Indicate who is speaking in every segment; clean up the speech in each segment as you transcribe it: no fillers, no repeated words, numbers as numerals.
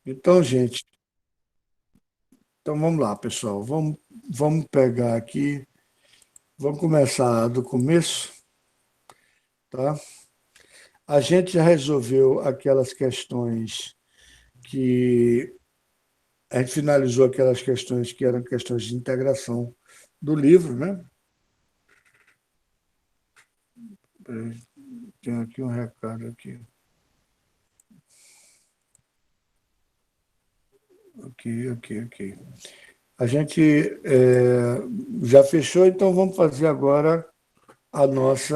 Speaker 1: Então, gente, então vamos lá, pessoal. Vamos pegar aqui, vamos começar do começo, tá? A gente já resolveu aquelas questões que a gente finalizou aquelas questões que eram questões de integração do livro, né? Tem aqui um recado aqui. Ok. A gente já fechou, então vamos fazer agora a nossa.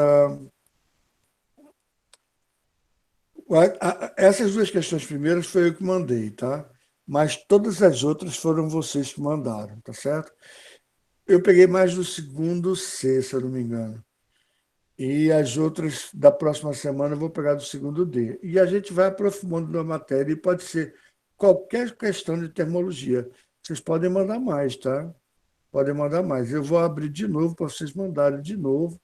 Speaker 1: Essas duas questões primeiras foi eu que mandei, tá? Mas todas as outras foram vocês que mandaram, tá certo? Eu peguei mais do segundo C, se eu não me engano. E as outras da próxima semana eu vou pegar do segundo D. E a gente vai aprofundando na matéria e pode ser qualquer questão de termologia. Vocês podem mandar mais, tá? Podem mandar mais. Eu vou abrir de novo para vocês mandarem de novo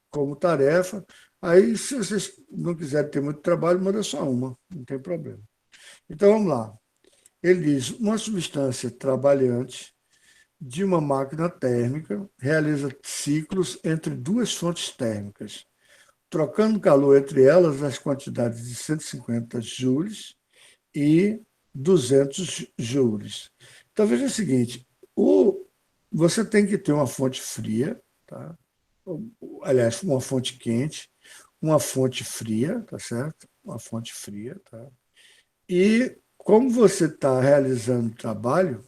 Speaker 1: como tarefa. Aí, se vocês não quiserem ter muito trabalho, manda só uma, não tem problema. Então, vamos lá. Ele diz: uma substância trabalhante de uma máquina térmica realiza ciclos entre duas fontes térmicas, trocando calor entre elas nas quantidades de 150 joules e 200 joules. Então, veja o seguinte: você tem que ter uma fonte fria, tá? Aliás, uma fonte quente, uma fonte fria, tá certo? Uma fonte fria, tá? E como você está realizando o trabalho,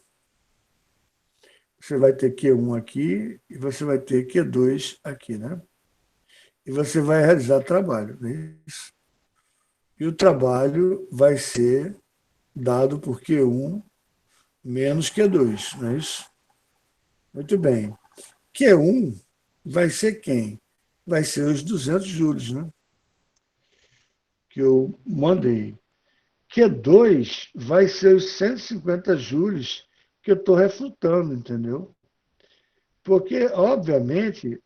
Speaker 1: você vai ter Q1 aqui e você vai ter Q2 aqui, né? E você vai realizar trabalho, não é isso? E o trabalho vai ser dado por Q1 menos Q2, não é isso? Muito bem. Q1 vai ser quem? Vai ser os 200 juros, né? Que eu mandei. Q2 vai ser os 150 juros que eu estou refutando, entendeu? Porque, obviamente,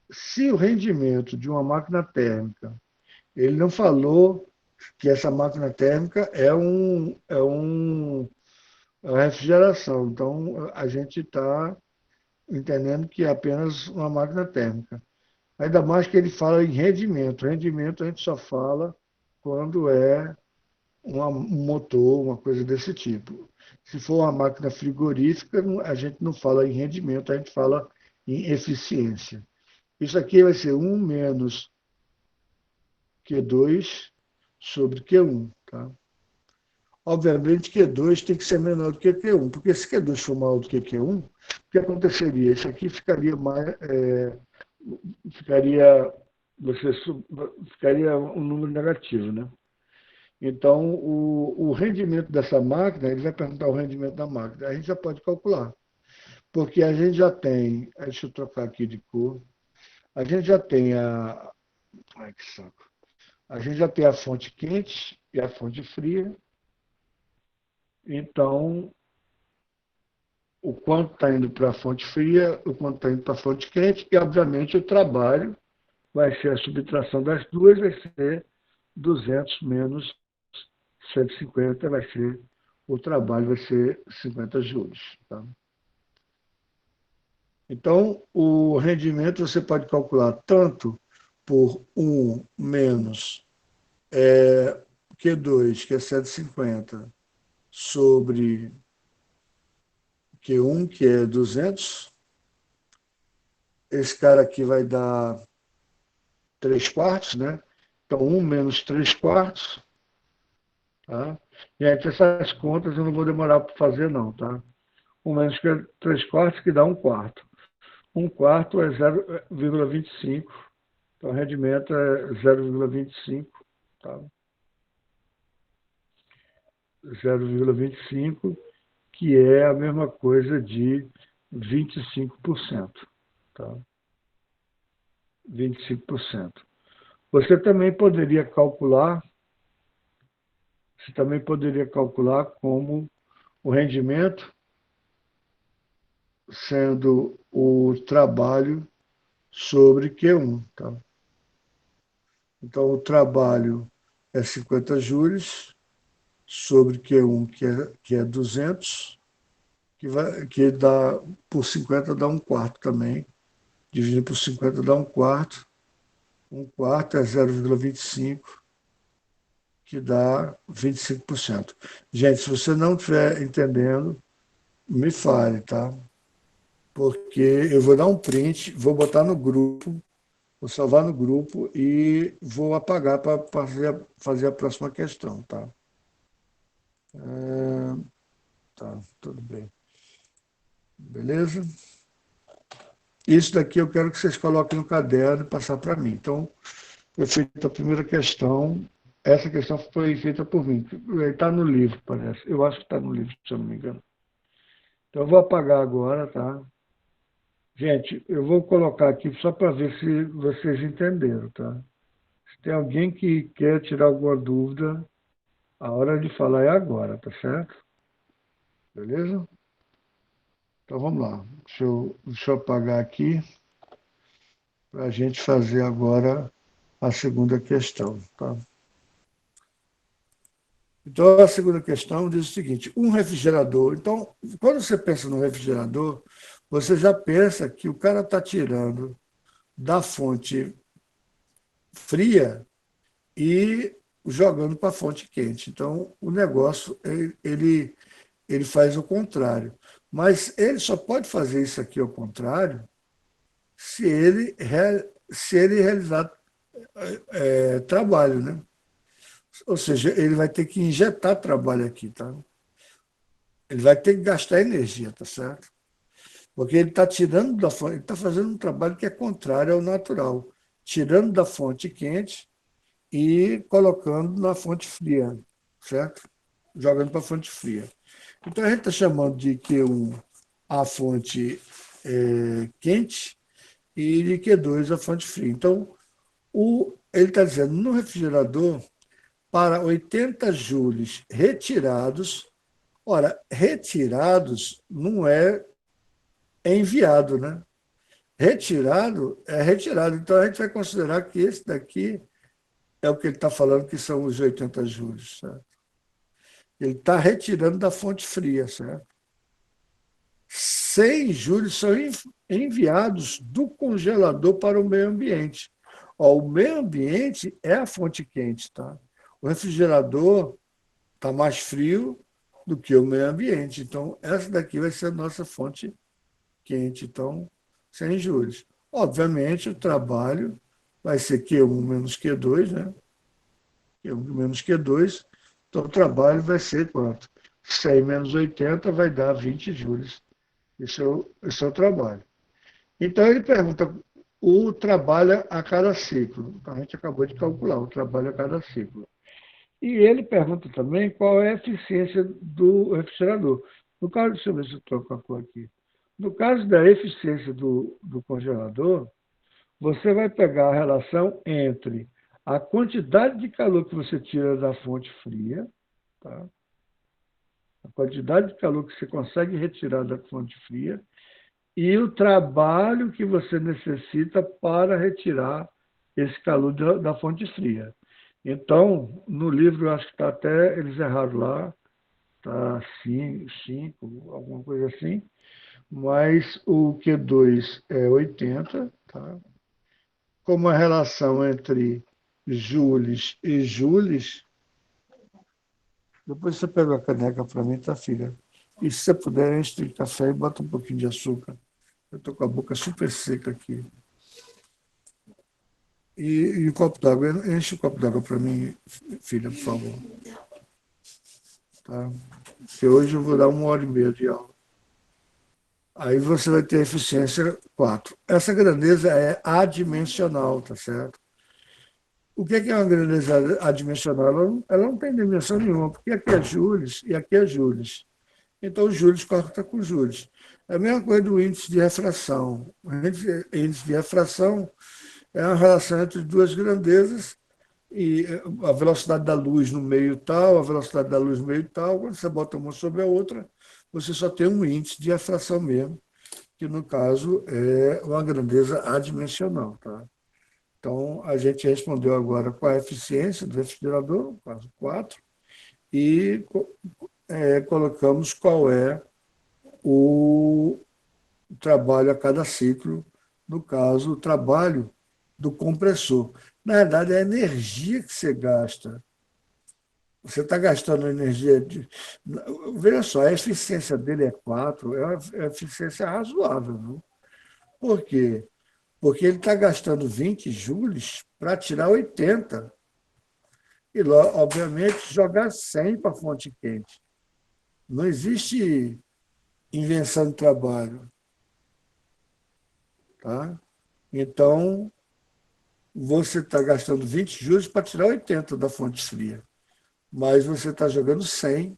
Speaker 1: se o rendimento de uma máquina térmica, ele não falou que essa máquina térmica é uma refrigeração. Então, a gente está entendendo que é apenas uma máquina térmica. Ainda mais que ele fala em rendimento. Rendimento a gente só fala quando é um motor, uma coisa desse tipo. Se for uma máquina frigorífica, a gente não fala em rendimento, a gente fala em eficiência. Isso aqui vai ser 1 menos Q2 sobre Q1. Tá? Obviamente, Q2 tem que ser menor do que Q1, porque se Q2 for maior do que Q1, o que aconteceria? Isso aqui ficaria mais. Ficaria, você, ficaria um número negativo, né? Então, o rendimento dessa máquina, ele vai perguntar o rendimento da máquina. A gente já pode calcular, porque a gente já tem, deixa eu trocar aqui de cor, a gente já tem ai que saco, a gente já tem a fonte quente e a fonte fria, então o quanto está indo para a fonte fria, o quanto está indo para a fonte quente, e obviamente o trabalho vai ser a subtração das duas, vai ser 200 menos 150, vai ser o trabalho vai ser 50 juros. Tá? Então, o rendimento você pode calcular tanto por 1 menos Q2, que é 150, sobre Q1, que é 200. Esse cara aqui vai dar 3 quartos, né? Então, 1 menos 3 quartos. Tá? E aí, essas contas eu não vou demorar para fazer, não. Tá? 1 menos 3 quartos, que dá 1 quarto. 1 quarto é 0,25. Então, o rendimento é 0,25. Tá? 0,25, que é a mesma coisa de 25%. Tá? 25%. Você também poderia calcular, você também poderia calcular como o rendimento sendo o trabalho sobre Q1. Tá? Então, o trabalho é 50 juros sobre Q1, que é 200, que dá por 50 dá um quarto também. Dividido por 50 dá um quarto. Um quarto é 0,25, que dá 25%. Gente, se você não estiver entendendo, me fale, tá? Porque eu vou dar um print, vou botar no grupo, vou salvar no grupo e vou apagar para fazer a próxima questão, tá? Tá, tudo bem. Beleza? Isso daqui eu quero que vocês coloquem no caderno e passar para mim. Então, foi feita a primeira questão. Essa questão foi feita por mim. Está no livro, parece. Eu acho que está no livro, se eu não me engano. Então, eu vou apagar agora, tá? Gente, eu vou colocar aqui só para ver se vocês entenderam, tá? Se tem alguém que quer tirar alguma dúvida, a hora de falar é agora, tá certo? Beleza? Então vamos lá. Deixa eu apagar aqui para a gente fazer agora a segunda questão, tá? Então, a segunda questão diz o seguinte: um refrigerador. Então, quando você pensa no refrigerador, você já pensa que o cara está tirando da fonte fria e jogando para a fonte quente. Então, o negócio, ele faz o contrário. Mas ele só pode fazer isso aqui ao contrário se ele realizar trabalho, né? Ou seja, ele vai ter que injetar trabalho aqui, tá? Ele vai ter que gastar energia, tá certo? Porque ele está tirando da fonte, ele está fazendo um trabalho que é contrário ao natural, tirando da fonte quente e colocando na fonte fria, certo? Jogando para a fonte fria. Então a gente está chamando de Q1 a fonte quente e de Q2 a fonte fria. Então, ele está dizendo, no refrigerador, para 80 joules retirados, ora, retirados não é enviado, né? Retirado é retirado. Então a gente vai considerar que esse daqui é o que ele está falando, que são os 80 joules, certo? Ele está retirando da fonte fria, certo? 100 joules são enviados do congelador para o meio ambiente. Ó, o meio ambiente é a fonte quente, tá? O refrigerador está mais frio do que o meio ambiente. Então, essa daqui vai ser a nossa fonte quente. Então, 100 joules. Obviamente, o trabalho vai ser Q1 menos Q2, né? Q1 menos Q2. Então, o trabalho vai ser quanto? 100 menos 80 vai dar 20 joules. Esse é o trabalho. Então, ele pergunta o trabalho a cada ciclo. Então, a gente acabou de calcular o trabalho a cada ciclo. E ele pergunta também qual é a eficiência do refrigerador. No caso, deixa eu ver se eu troco a cor aqui. No caso da eficiência do congelador, você vai pegar a relação entre a quantidade de calor que você tira da fonte fria, tá? A quantidade de calor que você consegue retirar da fonte fria, e o trabalho que você necessita para retirar esse calor da fonte fria. Então, no livro, eu acho que está até, eles erraram lá, está 5, alguma coisa assim, mas o Q2 é 80, tá? Como a relação entre joules e joules, depois você pega a caneca para mim, tá, filha? E se você puder, enche de café e bota um pouquinho de açúcar. Eu estou com a boca super seca aqui. E o copo d'água, enche o copo d'água para mim, filha, por favor. Tá? Porque hoje eu vou dar 1 hora e meia de aula. Aí você vai ter eficiência 4. Essa grandeza é adimensional, tá certo? O que é uma grandeza adimensional? Ela não tem dimensão nenhuma, porque aqui é joules e aqui é joules. Então, o joules corta com joules. É a mesma coisa do índice de refração. O índice de refração é uma relação entre duas grandezas e a velocidade da luz no meio tal, a velocidade da luz no meio tal. Quando você bota uma sobre a outra, você só tem um índice de refração mesmo, que no caso é uma grandeza adimensional. Tá? Então, a gente respondeu agora qual é a eficiência do refrigerador, no caso 4, e colocamos qual é o trabalho a cada ciclo, no caso, o trabalho do compressor. Na verdade, é a energia que você gasta. Você está gastando energia de. Veja só, a eficiência dele é 4, é uma eficiência razoável. Viu? Por quê? Porque ele está gastando 20 joules para tirar 80. E, obviamente, jogar 100 para a fonte quente. Não existe invenção de trabalho. Tá? Então, você está gastando 20 joules para tirar 80 da fonte fria. Mas você está jogando 100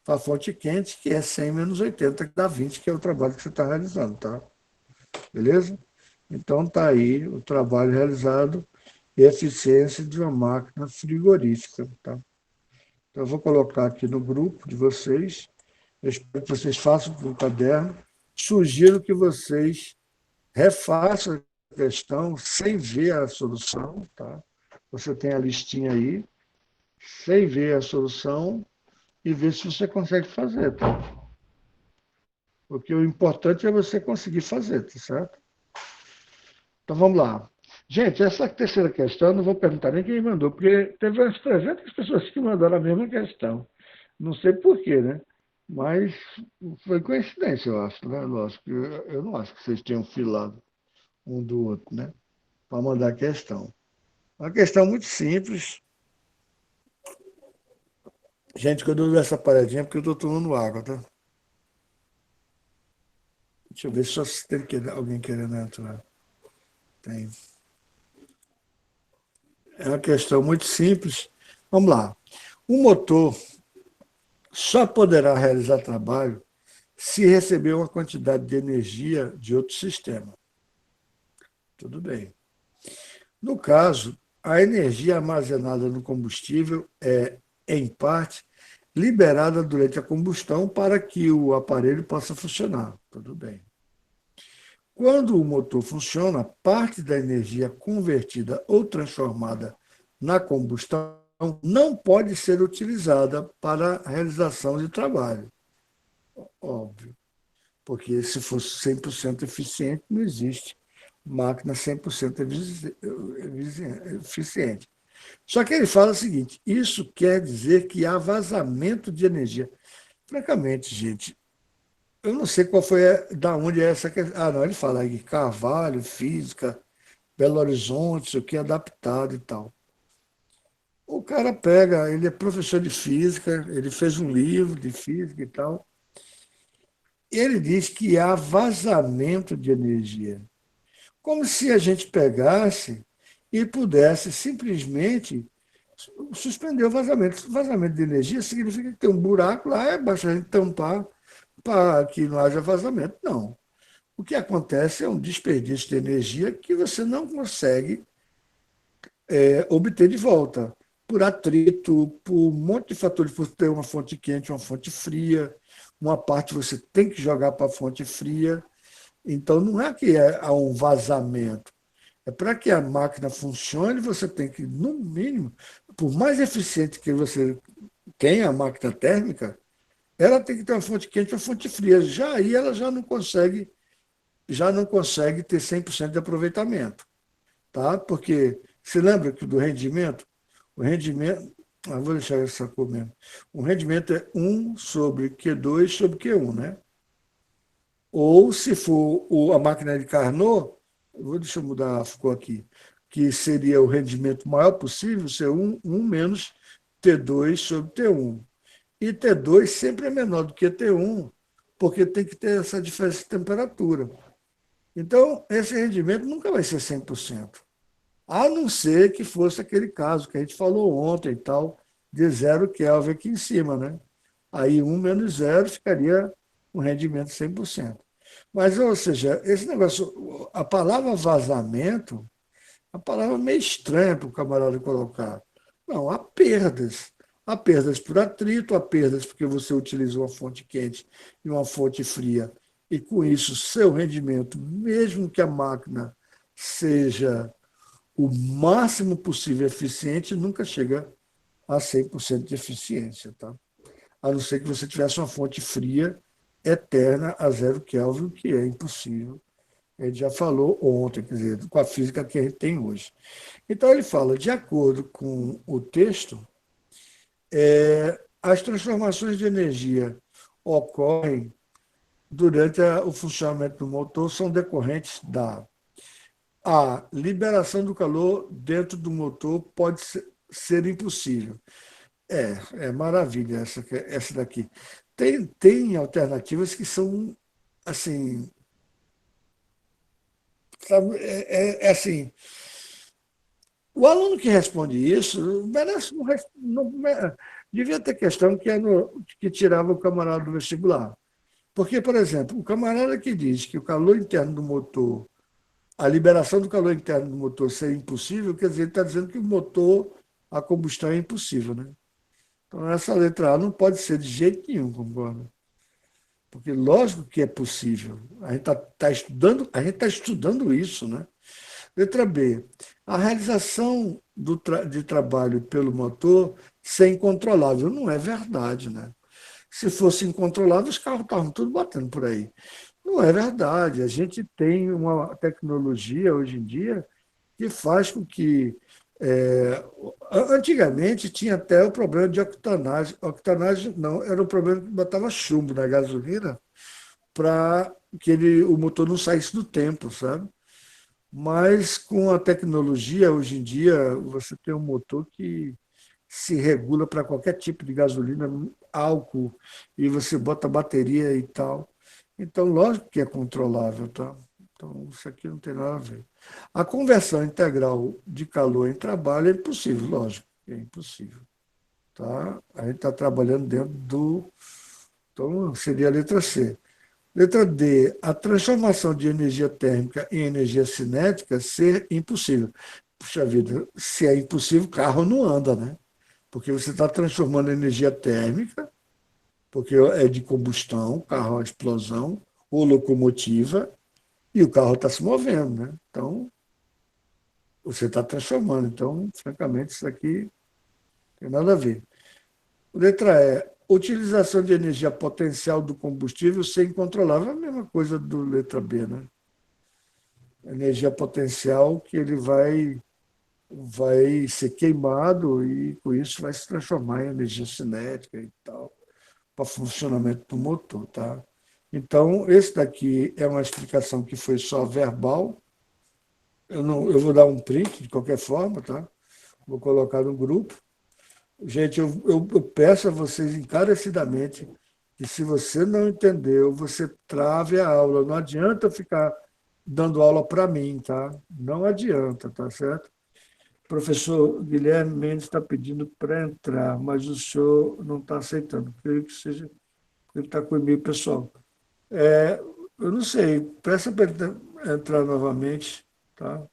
Speaker 1: para a fonte quente, que é 100 menos 80, que dá 20, que é o trabalho que você está realizando. Tá? Beleza? Então, está aí o trabalho realizado e a eficiência de uma máquina frigorífica. Tá? Então, eu vou colocar aqui no grupo de vocês. Eu espero que vocês façam com o caderno. Sugiro que vocês refaçam a questão sem ver a solução. Tá? Você tem a listinha aí, sem ver a solução e ver se você consegue fazer. Tá? Porque o importante é você conseguir fazer, tá certo? Então vamos lá. Gente, essa terceira questão, eu não vou perguntar nem quem mandou, porque teve umas 300 pessoas que mandaram a mesma questão. Não sei porquê, né? Mas foi coincidência, eu acho, né? Lógico, eu não acho que vocês tenham filado um do outro, né? Para mandar a questão. Uma questão muito simples. Gente, quando eu dou essa paradinha é porque eu estou tomando água, tá? Deixa eu ver só se tem alguém querendo entrar. Tem. É uma questão muito simples. Vamos lá. O motor só poderá realizar trabalho se receber uma quantidade de energia de outro sistema. Tudo bem. No caso, a energia armazenada no combustível é, em parte, liberada durante a combustão para que o aparelho possa funcionar. Tudo bem. Quando o motor funciona, parte da energia convertida ou transformada na combustão não pode ser utilizada para a realização de trabalho. Óbvio, porque se fosse 100% eficiente, não existe máquina 100% eficiente. Só que ele fala o seguinte, isso quer dizer que há vazamento de energia. Francamente, gente, eu não sei qual foi, da onde é essa questão. Ah, não, ele fala aí Carvalho, física, Belo Horizonte, isso aqui, adaptado e tal. O cara pega, ele é professor de física, ele fez um livro de física e tal, e ele diz que há vazamento de energia. Como se a gente pegasse e pudesse simplesmente suspender o vazamento. Vazamento de energia significa que tem um buraco lá, é basta a gente tampar para que não haja vazamento. Não. O que acontece é um desperdício de energia que você não consegue obter de volta, por atrito, por um monte de fatores, por ter uma fonte quente, uma fonte fria, uma parte você tem que jogar para a fonte fria. Então, não é que há um vazamento. É para que a máquina funcione, você tem que, no mínimo, por mais eficiente que você tenha a máquina térmica, ela tem que ter uma fonte quente e uma fonte fria. Já aí ela já não consegue ter 100% de aproveitamento. Tá? Porque você lembra que do rendimento, o rendimento, vou deixar essa cor mesmo. O rendimento é 1 sobre Q2 sobre Q1, né? Ou se for a máquina de Carnot, deixa eu mudar a cor aqui, que seria o rendimento maior possível, ser 1 menos T2 sobre T1. E T2 sempre é menor do que T1, porque tem que ter essa diferença de temperatura. Então, esse rendimento nunca vai ser 100%. A não ser que fosse aquele caso que a gente falou ontem e tal, de 0 Kelvin aqui em cima, né? Aí 1 - 0 ficaria um rendimento 100%. Mas, ou seja, esse negócio, a palavra vazamento, a palavra é meio estranha para o camarada colocar. Não, há perdas. Há perdas por atrito, há perdas porque você utiliza uma fonte quente e uma fonte fria. E com isso, seu rendimento, mesmo que a máquina seja o máximo possível eficiente, nunca chega a 100% de eficiência, tá? A não ser que você tivesse uma fonte fria eterna a 0 Kelvin, o que é impossível. Ele já falou ontem, quer dizer, com a física que a gente tem hoje. Então, ele fala, de acordo com o texto, as transformações de energia ocorrem durante o funcionamento do motor, são decorrentes da a liberação do calor dentro do motor pode ser impossível. É maravilha essa daqui. Tem alternativas que são assim, sabe, assim, o aluno que responde isso merece devia ter questão que tirava o camarada do vestibular. Porque, por exemplo, o camarada que diz que o calor interno do motor, a liberação do calor interno do motor seria impossível, quer dizer, ele está dizendo que o motor, a combustão é impossível, né? Então, essa letra A não pode ser de jeito nenhum, concorda? Porque lógico que é possível. A gente está estudando, a gente está estudando isso, né? Letra B. A realização de trabalho pelo motor ser incontrolável. Não é verdade, né? Se fosse incontrolável, os carros estavam tudo batendo por aí. Não é verdade. A gente tem uma tecnologia hoje em dia que faz com que. Antigamente tinha até o problema de octanagem. Octanagem não, era o problema que botava chumbo na gasolina para que o motor não saísse do tempo, sabe? Mas com a tecnologia, hoje em dia, você tem um motor que se regula para qualquer tipo de gasolina, álcool, e você bota bateria e tal. Então, lógico que é controlável, tá? Então, isso aqui não tem nada a ver. A conversão integral de calor em trabalho é impossível, lógico, é impossível. Tá? A gente está trabalhando dentro do. Então, seria a letra C. Letra D, a transformação de energia térmica em energia cinética ser impossível. Puxa vida, se é impossível, o carro não anda, né? Porque você está transformando energia térmica, porque é de combustão, o carro é uma explosão, ou locomotiva, e o carro está se movendo, né? Então, você está transformando. Então, francamente, isso aqui não tem nada a ver. Letra E, utilização de energia potencial do combustível ser incontrolável. É a mesma coisa do letra B, né? Energia potencial que ele vai ser queimado e com isso vai se transformar em energia cinética e tal, para funcionamento do motor, tá? Então, esse daqui é uma explicação que foi só verbal. Eu vou dar um print de qualquer forma, tá? Vou colocar no grupo. Gente, eu peço a vocês encarecidamente que se você não entendeu, você trave a aula. Não adianta ficar dando aula para mim, tá? Não adianta, tá certo? O professor Guilherme Mendes está pedindo para entrar, mas o senhor não está aceitando. Creio que seja ele está com o e-mail pessoal. É, eu não sei, peça para ele entrar novamente, tá?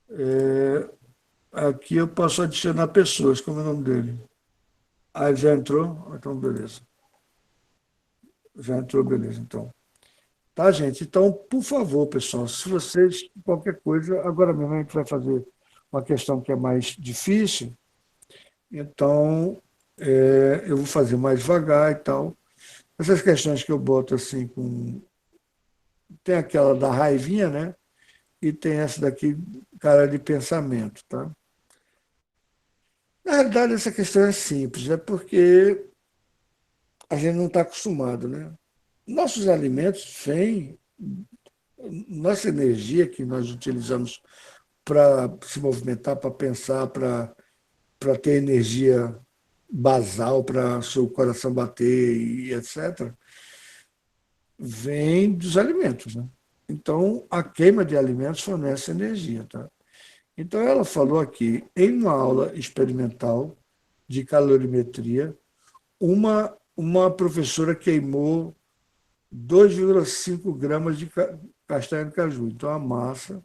Speaker 1: É, aqui eu posso adicionar pessoas, como é o nome dele? Ah, ele já entrou? Então, beleza. Já entrou, beleza, então. Tá, gente? Então, por favor, pessoal, se vocês, qualquer coisa, agora mesmo a gente vai fazer uma questão que é mais difícil, então eu vou fazer mais devagar e tal. Essas questões que eu boto assim com. Tem aquela da raivinha, né? E tem essa daqui, cara de pensamento, tá? Na realidade, essa questão é simples, é porque a gente não está acostumado, né? Nossos alimentos vêm, nossa energia que nós utilizamos para se movimentar, para pensar, para ter energia basal para seu coração bater e etc., vem dos alimentos, né? Então, a queima de alimentos fornece energia, tá? Então, ela falou aqui, em uma aula experimental de calorimetria, uma professora queimou 2,5 gramas de castanha de caju. Então, a massa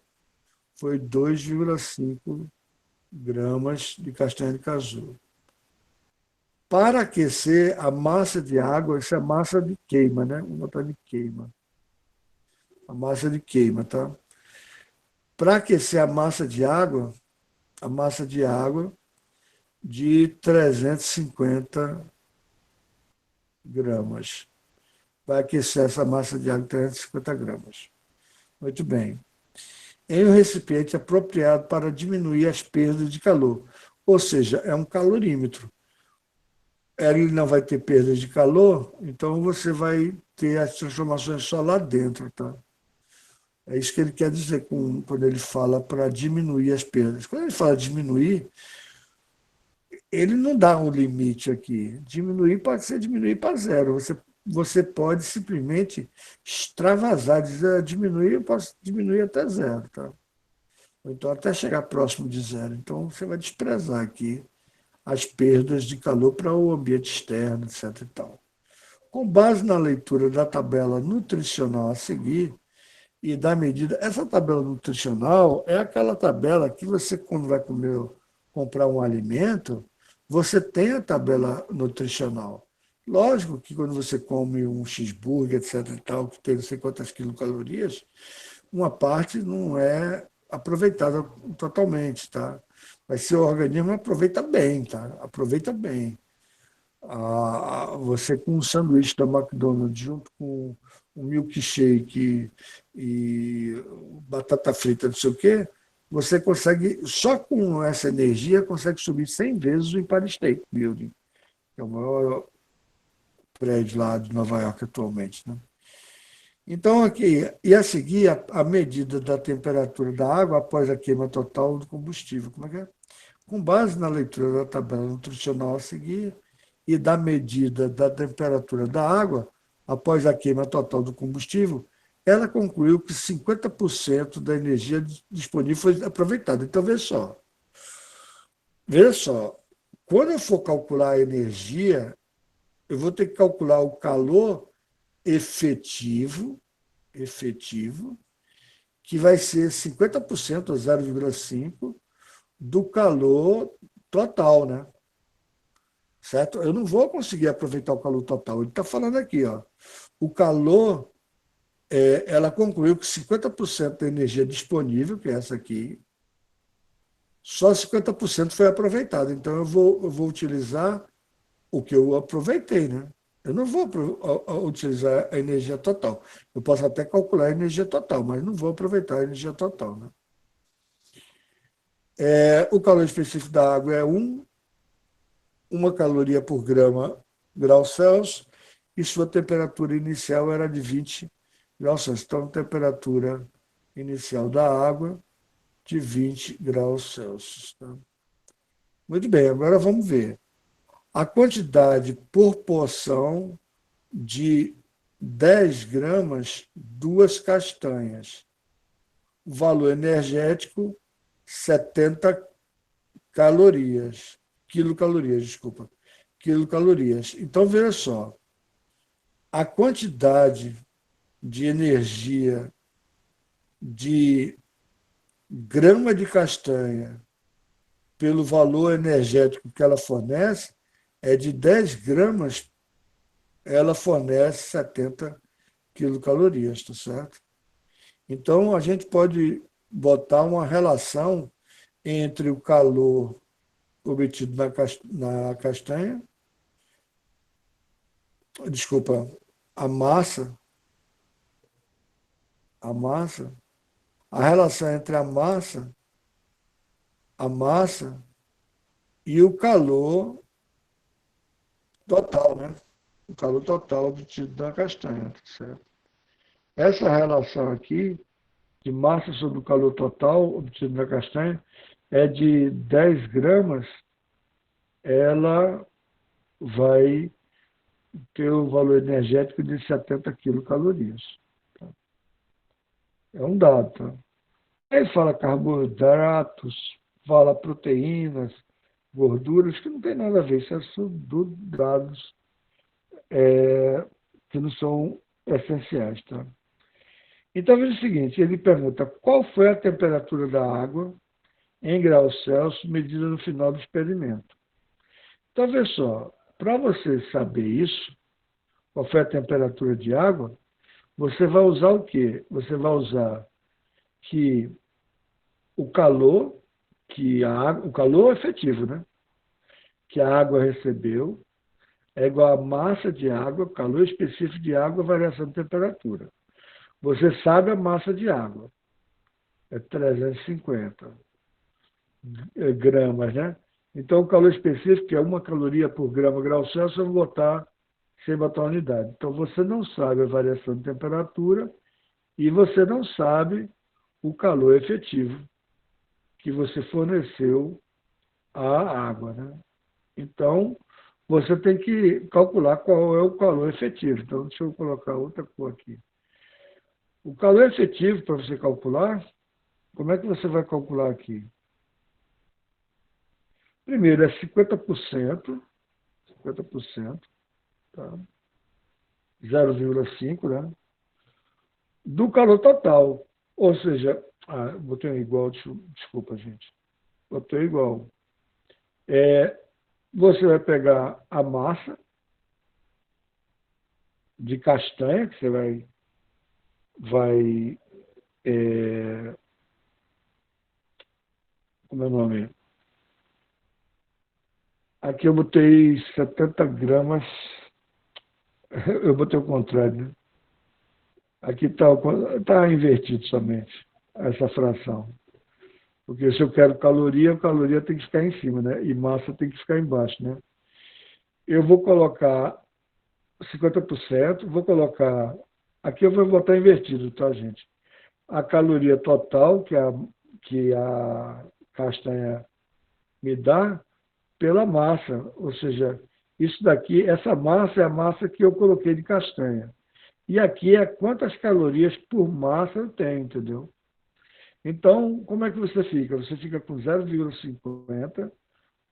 Speaker 1: foi 2,5 gramas de castanha de caju. Para aquecer a massa de água, isso é massa de queima, né? Vou botar de queima. A massa de queima, tá? Para aquecer a massa de água, de 350 gramas. Vai aquecer essa massa de água de 350 gramas. Muito bem. Em um recipiente apropriado para diminuir as perdas de calor. Ou seja, é um calorímetro. Ele não vai ter perdas de calor, então você vai ter as transformações só lá dentro, tá? É isso que ele quer dizer quando ele fala para diminuir as perdas. Quando ele fala diminuir, ele não dá um limite aqui. Diminuir pode ser diminuir para zero. Você pode simplesmente extravasar, dizer diminuir, eu posso diminuir até zero, tá? Ou então até chegar próximo de zero. Então você vai desprezar aqui as perdas de calor para o ambiente externo, etc. E tal. Com base na leitura da tabela nutricional a seguir e da medida. Essa tabela nutricional é aquela tabela que você, quando vai comprar um alimento, você tem a tabela nutricional. Lógico que quando você come um cheeseburger, etc. e tal, que tem não sei quantas quilocalorias, uma parte não é aproveitada totalmente, tá? Mas seu organismo aproveita bem, tá? Aproveita bem. Você com um sanduíche da McDonald's junto com um milkshake e batata frita, não sei o quê, você consegue, só com essa energia, consegue subir 100 vezes o Empire State Building, que é o maior prédio lá de Nova York atualmente, né? Então, aqui, e a seguir, a medida da temperatura da água após a queima total do combustível. Como é que é? Com base na leitura da tabela nutricional a seguir e da medida da temperatura da água após a queima total do combustível, ela concluiu que 50% da energia disponível foi aproveitada. Então, veja só, quando eu for calcular a energia, eu vou ter que calcular o calor efetivo, que vai ser 50% ou 0,5 do calor total, né? Certo? Eu não vou conseguir aproveitar o calor total. Ele está falando aqui, ó. O calor, ela concluiu que 50% da energia disponível, que é essa aqui, só 50% foi aproveitado. Então eu vou utilizar o que eu aproveitei, né? Eu não vou utilizar a energia total. Eu posso até calcular a energia total, mas não vou aproveitar a energia total, né? O calor específico da água é 1 caloria por grau Celsius, e sua temperatura inicial era de 20 graus Celsius. Então, temperatura inicial da água de 20 graus Celsius. Tá? Muito bem, agora vamos ver. A quantidade por porção de 10 gramas, 2 castanhas. O valor energético, 70 calorias. Quilocalorias, desculpa. Quilocalorias. Então, veja só. A quantidade de energia de grama de castanha pelo valor energético que ela fornece é de 10 gramas, ela fornece 70 quilocalorias, tá certo? Então, a gente pode botar uma relação entre o calor obtido na castanha, desculpa, a massa, a massa, a relação entre a massa e o calor total, né? O calor total obtido da castanha, tá certo? Essa relação aqui, de massa sobre o calor total obtido da castanha, é de 10 gramas, ela vai ter o valor energético de 70 quilocalorias. Tá? É um dado. Tá? Aí fala carboidratos, fala proteínas, gorduras, que não tem nada a ver, isso são dados que não são essenciais. Tá? Então, veja o seguinte, ele pergunta qual foi a temperatura da água em graus Celsius medida no final do experimento. Então, veja só, para você saber isso, qual foi a temperatura de água, você vai usar o quê? Você vai usar que o calor, o calor efetivo, né? que a água recebeu é igual a massa de água, calor específico de água, variação de temperatura. Você sabe a massa de água, é 350 gramas, né? Então, o calor específico, que é 1 caloria por grau Celsius, eu vou botar sem botar unidade. Então, você não sabe a variação de temperatura e você não sabe o calor efetivo que você forneceu à água, né? Então, você tem que calcular qual é o calor efetivo. Então, deixa eu colocar outra cor aqui. O calor efetivo, para você calcular, como é que você vai calcular aqui? Primeiro é 50%, 50%, tá? 0,5, né? Do calor total. Ou seja, botei um igual, desculpa, gente. Botei igual. Você vai pegar a massa de castanha, que você vai como é o nome? Aqui eu botei 70 gramas, eu botei o contrário, né? Aqui tá invertido somente, essa fração. Porque se eu quero caloria, a caloria tem que ficar em cima, né? E massa tem que ficar embaixo, né? Eu vou colocar 50%, vou colocar... Aqui eu vou botar invertido, tá, gente? A caloria total que a castanha me dá pela massa. Ou seja, isso daqui, essa massa é a massa que eu coloquei de castanha. E aqui é quantas calorias por massa eu tenho, entendeu? Então, como é que você fica? Você fica com 0,50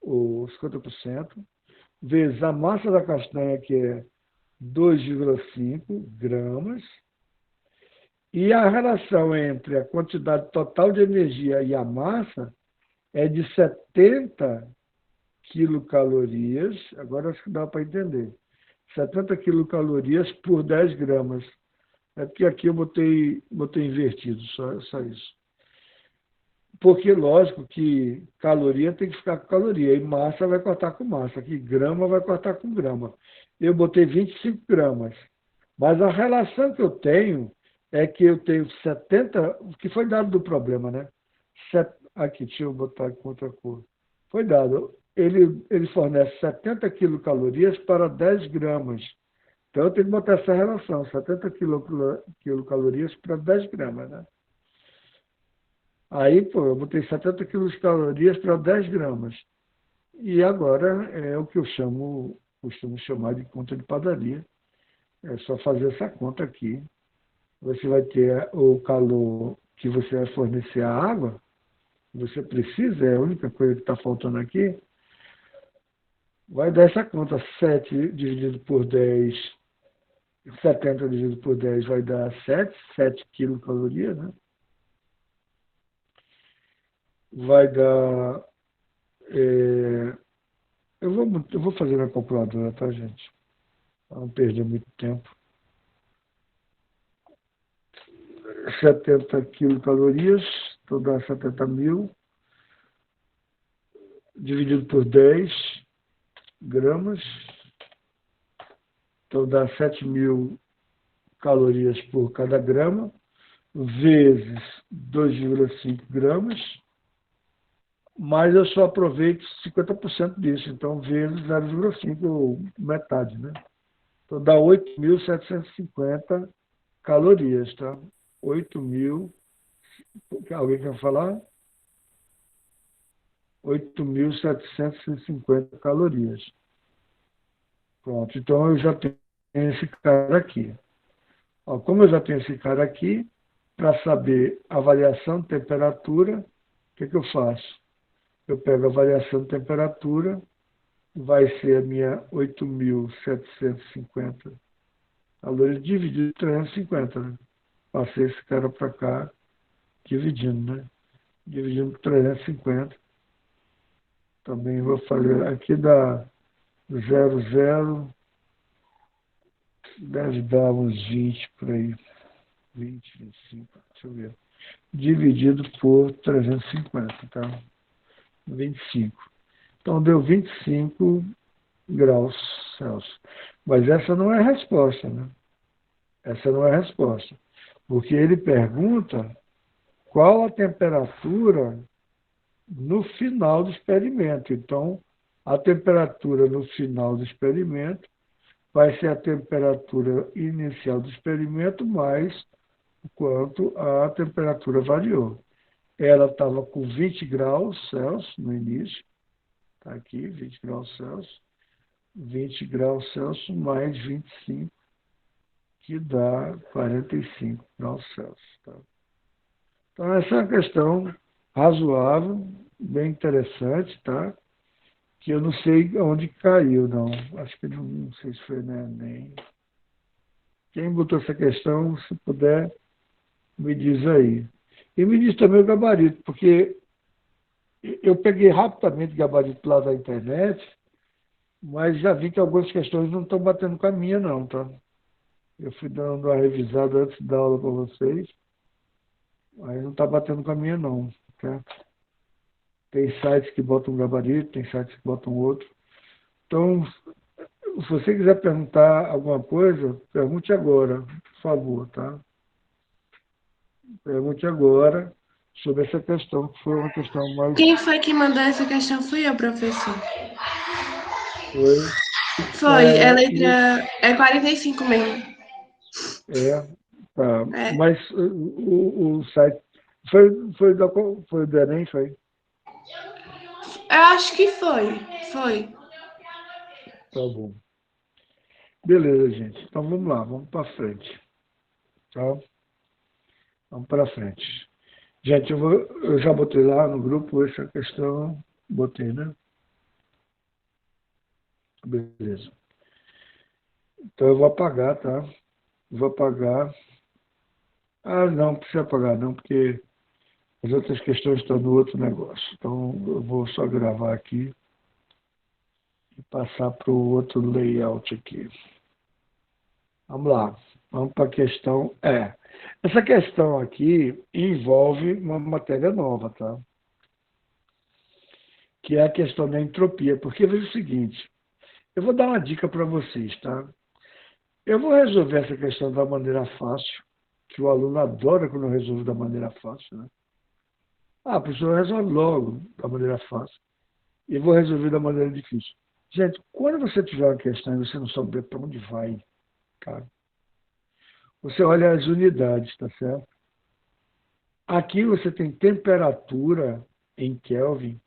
Speaker 1: ou 50%, vezes a massa da castanha, que é 2,5 gramas, e a relação entre a quantidade total de energia e a massa é de 70 quilocalorias, agora acho que dá para entender, 70 quilocalorias por 10 gramas. É porque aqui eu botei invertido, só isso. Porque, lógico, que caloria tem que ficar com caloria, e massa vai cortar com massa, que grama vai cortar com grama. Eu botei 25 gramas, mas a relação que eu tenho é que eu tenho 70, que foi dado do problema, né? Aqui, deixa eu botar com outra cor. Foi dado. Ele fornece 70 quilocalorias para 10 gramas. Então, eu tenho que botar essa relação, 70 quilocalorias para 10 gramas, né? Aí, pô, eu botei 70 quilocalorias para 10 gramas. E agora é o que eu costumo chamar de conta de padaria. É só fazer essa conta aqui. Você vai ter o calor que você vai fornecer à água, você precisa, é a única coisa que está faltando aqui. Vai dar essa conta, 7 dividido por 10, 70 dividido por 10 vai dar 7 quilocalorias, né? Vai dar... eu vou fazer na calculadora, tá, gente? Para não perder muito tempo. 70 quilocalorias, então dá 70 mil, dividido por 10 gramas, então dá 7 mil calorias por cada grama, vezes 2,5 gramas, mas eu só aproveito 50% disso, então vezes 0,5, ou metade, né? Então dá 8.750 calorias, tá? 8.000, alguém quer falar? 8.750 calorias. Pronto, então eu já tenho esse cara aqui. Ó, como eu já tenho esse cara aqui, para saber a variação de temperatura, o que eu faço? Eu pego a variação de temperatura, vai ser a minha 8.750 calorias dividido por 350, né? Passei esse cara para cá, dividindo, né? Dividindo por 350. Também vou fazer, aqui dá 0,0, deve dar uns 20 por aí. 20, 25, deixa eu ver. Dividido por 350, tá? 25. Então deu 25 graus Celsius. Mas essa não é a resposta, né? Essa não é a resposta. Porque ele pergunta qual a temperatura no final do experimento. Então, a temperatura no final do experimento vai ser a temperatura inicial do experimento mais o quanto a temperatura variou. Ela estava com 20 graus Celsius no início, está aqui, 20 graus Celsius, 20 graus Celsius mais 25, que dá 45 graus Celsius. Tá? Então, essa é uma questão razoável, bem interessante, tá? Que eu não sei onde caiu, não. Acho que não sei se foi no Enem. Quem botou essa questão, se puder, me diz aí. E me diz também o gabarito, porque eu peguei rapidamente o gabarito lá da internet, mas já vi que algumas questões não estão batendo com a minha, não, tá? Eu fui dando uma revisada antes da aula para vocês, mas não está batendo com a minha, não. Tá? Tem sites que botam um gabarito, tem sites que botam outro. Então, se você quiser perguntar alguma coisa, pergunte agora, por favor, tá? Pergunte agora sobre essa questão, que foi uma questão mais...
Speaker 2: Quem foi que mandou essa questão? Fui eu, professor.
Speaker 1: Foi,
Speaker 2: Foi, é
Speaker 1: e,
Speaker 2: letra. É 45 mesmo.
Speaker 1: é, tá.
Speaker 2: É.
Speaker 1: Mas o site... Foi do Enem, foi?
Speaker 2: Eu acho que foi. Foi.
Speaker 1: Tá bom. Beleza, gente. Então vamos lá, vamos para frente. Tá? Vamos para frente. Gente, eu já botei lá no grupo essa questão. Botei, né? Beleza. Então eu vou apagar, tá? Vou apagar. Ah, não precisa apagar, não, porque as outras questões estão no outro negócio. Então eu vou só gravar aqui e passar para o outro layout aqui. Vamos lá. Vamos para a questão E. Essa questão aqui envolve uma matéria nova, tá? Que é a questão da entropia. Porque veja o seguinte, eu vou dar uma dica para vocês, tá? Eu vou resolver essa questão da maneira fácil, que o aluno adora quando eu resolvo da maneira fácil, né? Ah, a pessoa resolve logo da maneira fácil e vou resolver da maneira difícil. Gente, quando você tiver uma questão e você não souber para onde vai, cara, você olha as unidades, tá certo? Aqui você tem temperatura em Kelvin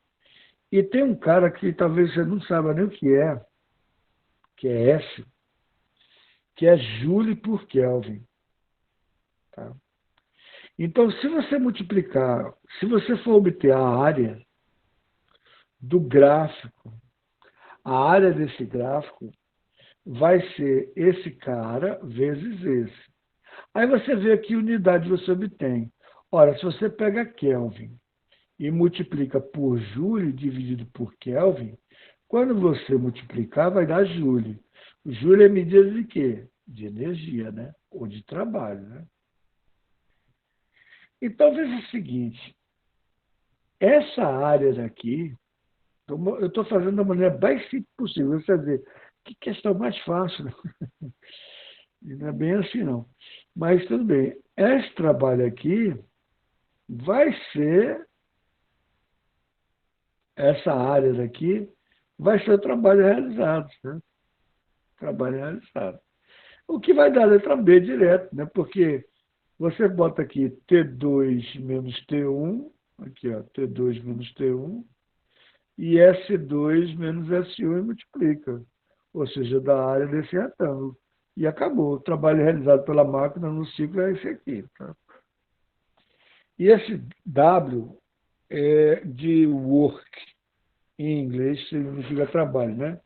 Speaker 1: e tem um cara que talvez você não saiba nem o que é S, que é Joule por Kelvin. Tá? Então, se você multiplicar, se você for obter a área do gráfico, a área desse gráfico vai ser esse cara vezes esse. Aí você vê que unidade você obtém. Ora, se você pega Kelvin e multiplica por Joule dividido por Kelvin, quando você multiplicar, vai dar Joule. O Joule é medida de quê? De energia, né? Ou de trabalho, né? Então, veja o seguinte, essa área daqui, eu estou fazendo da maneira mais simples possível. Você vai dizer, que questão mais fácil, né? Não é bem assim, não. Mas tudo bem. Esse trabalho aqui vai ser, essa área daqui, vai ser o trabalho realizado. Né? Trabalho realizado. O que vai dar a letra B direto, né? Porque você bota aqui T2 menos T1, aqui ó, T2 menos T1, e S2 menos S1 e multiplica. Ou seja, da área desse retângulo. E acabou. O trabalho realizado pela máquina no ciclo é esse aqui. Tá? E esse W é de work, em inglês significa trabalho, né?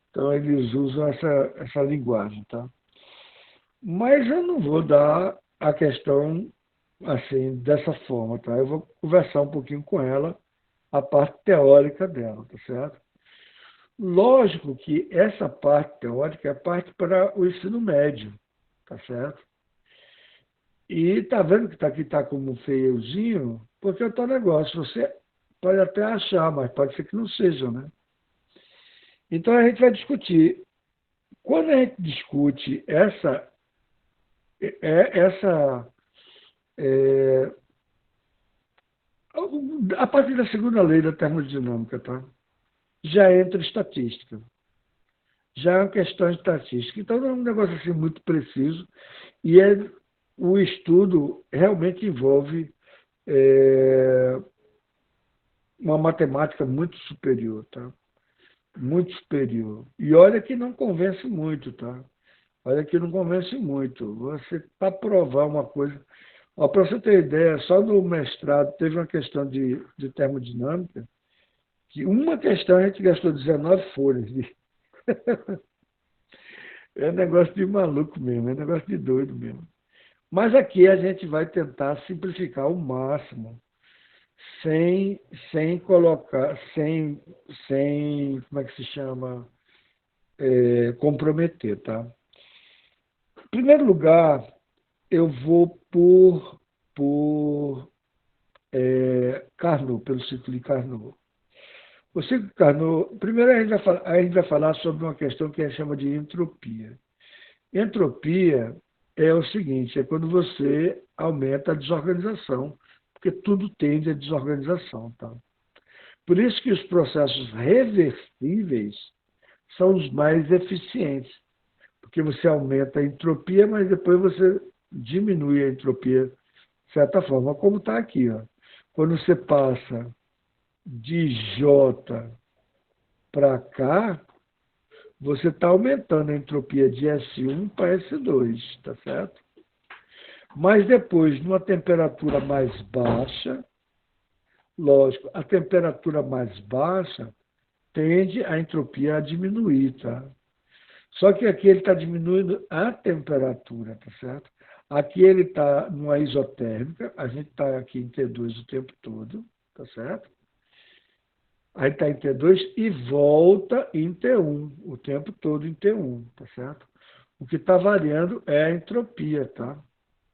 Speaker 1: Então eles usam essa linguagem, tá? Mas eu não vou dar a questão assim, dessa forma, tá? Eu vou conversar um pouquinho com ela, a parte teórica dela, tá certo? Lógico que essa parte teórica é parte para o ensino médio, tá certo? E tá vendo que tá aqui tá como feiozinho, porque é o tal negócio, você pode até achar, mas pode ser que não seja, né? Então a gente vai discutir. Quando a gente discute essa a partir da segunda lei da termodinâmica, tá? Já entra estatística. Já é uma questão estatística. Então não é um negócio assim muito preciso e o estudo realmente envolve uma matemática muito superior, tá? Muito superior. E olha que não convence muito, tá? Olha que não convence muito. Você, para provar uma coisa. Para você ter ideia, só no mestrado teve uma questão de termodinâmica, que uma questão a gente gastou 19 folhas. É negócio de maluco mesmo, é negócio de doido mesmo. Mas aqui a gente vai tentar simplificar ao máximo, sem colocar, como é que se chama, comprometer, tá? Em primeiro lugar, eu vou por Carnot, pelo ciclo de Carnot. O ciclo de Carnot, primeiro a gente vai falar sobre uma questão que a gente chama de entropia. Entropia é o seguinte, é quando você aumenta a desorganização, porque tudo tende à desorganização. Tá? Por isso que os processos reversíveis são os mais eficientes, porque você aumenta a entropia, mas depois você diminui a entropia de certa forma, como está aqui. Ó. Quando você passa de J para cá, você está aumentando a entropia de S1 para S2, tá certo? Mas depois, numa temperatura mais baixa, lógico, a temperatura mais baixa tende a entropia a diminuir, tá? Só que aqui ele está diminuindo a temperatura, tá certo? Aqui ele está numa isotérmica, a gente está aqui em T2 o tempo todo, tá certo? Aí está em T2 e volta em T1, o tempo todo em T1, tá certo? O que está variando é a entropia, tá?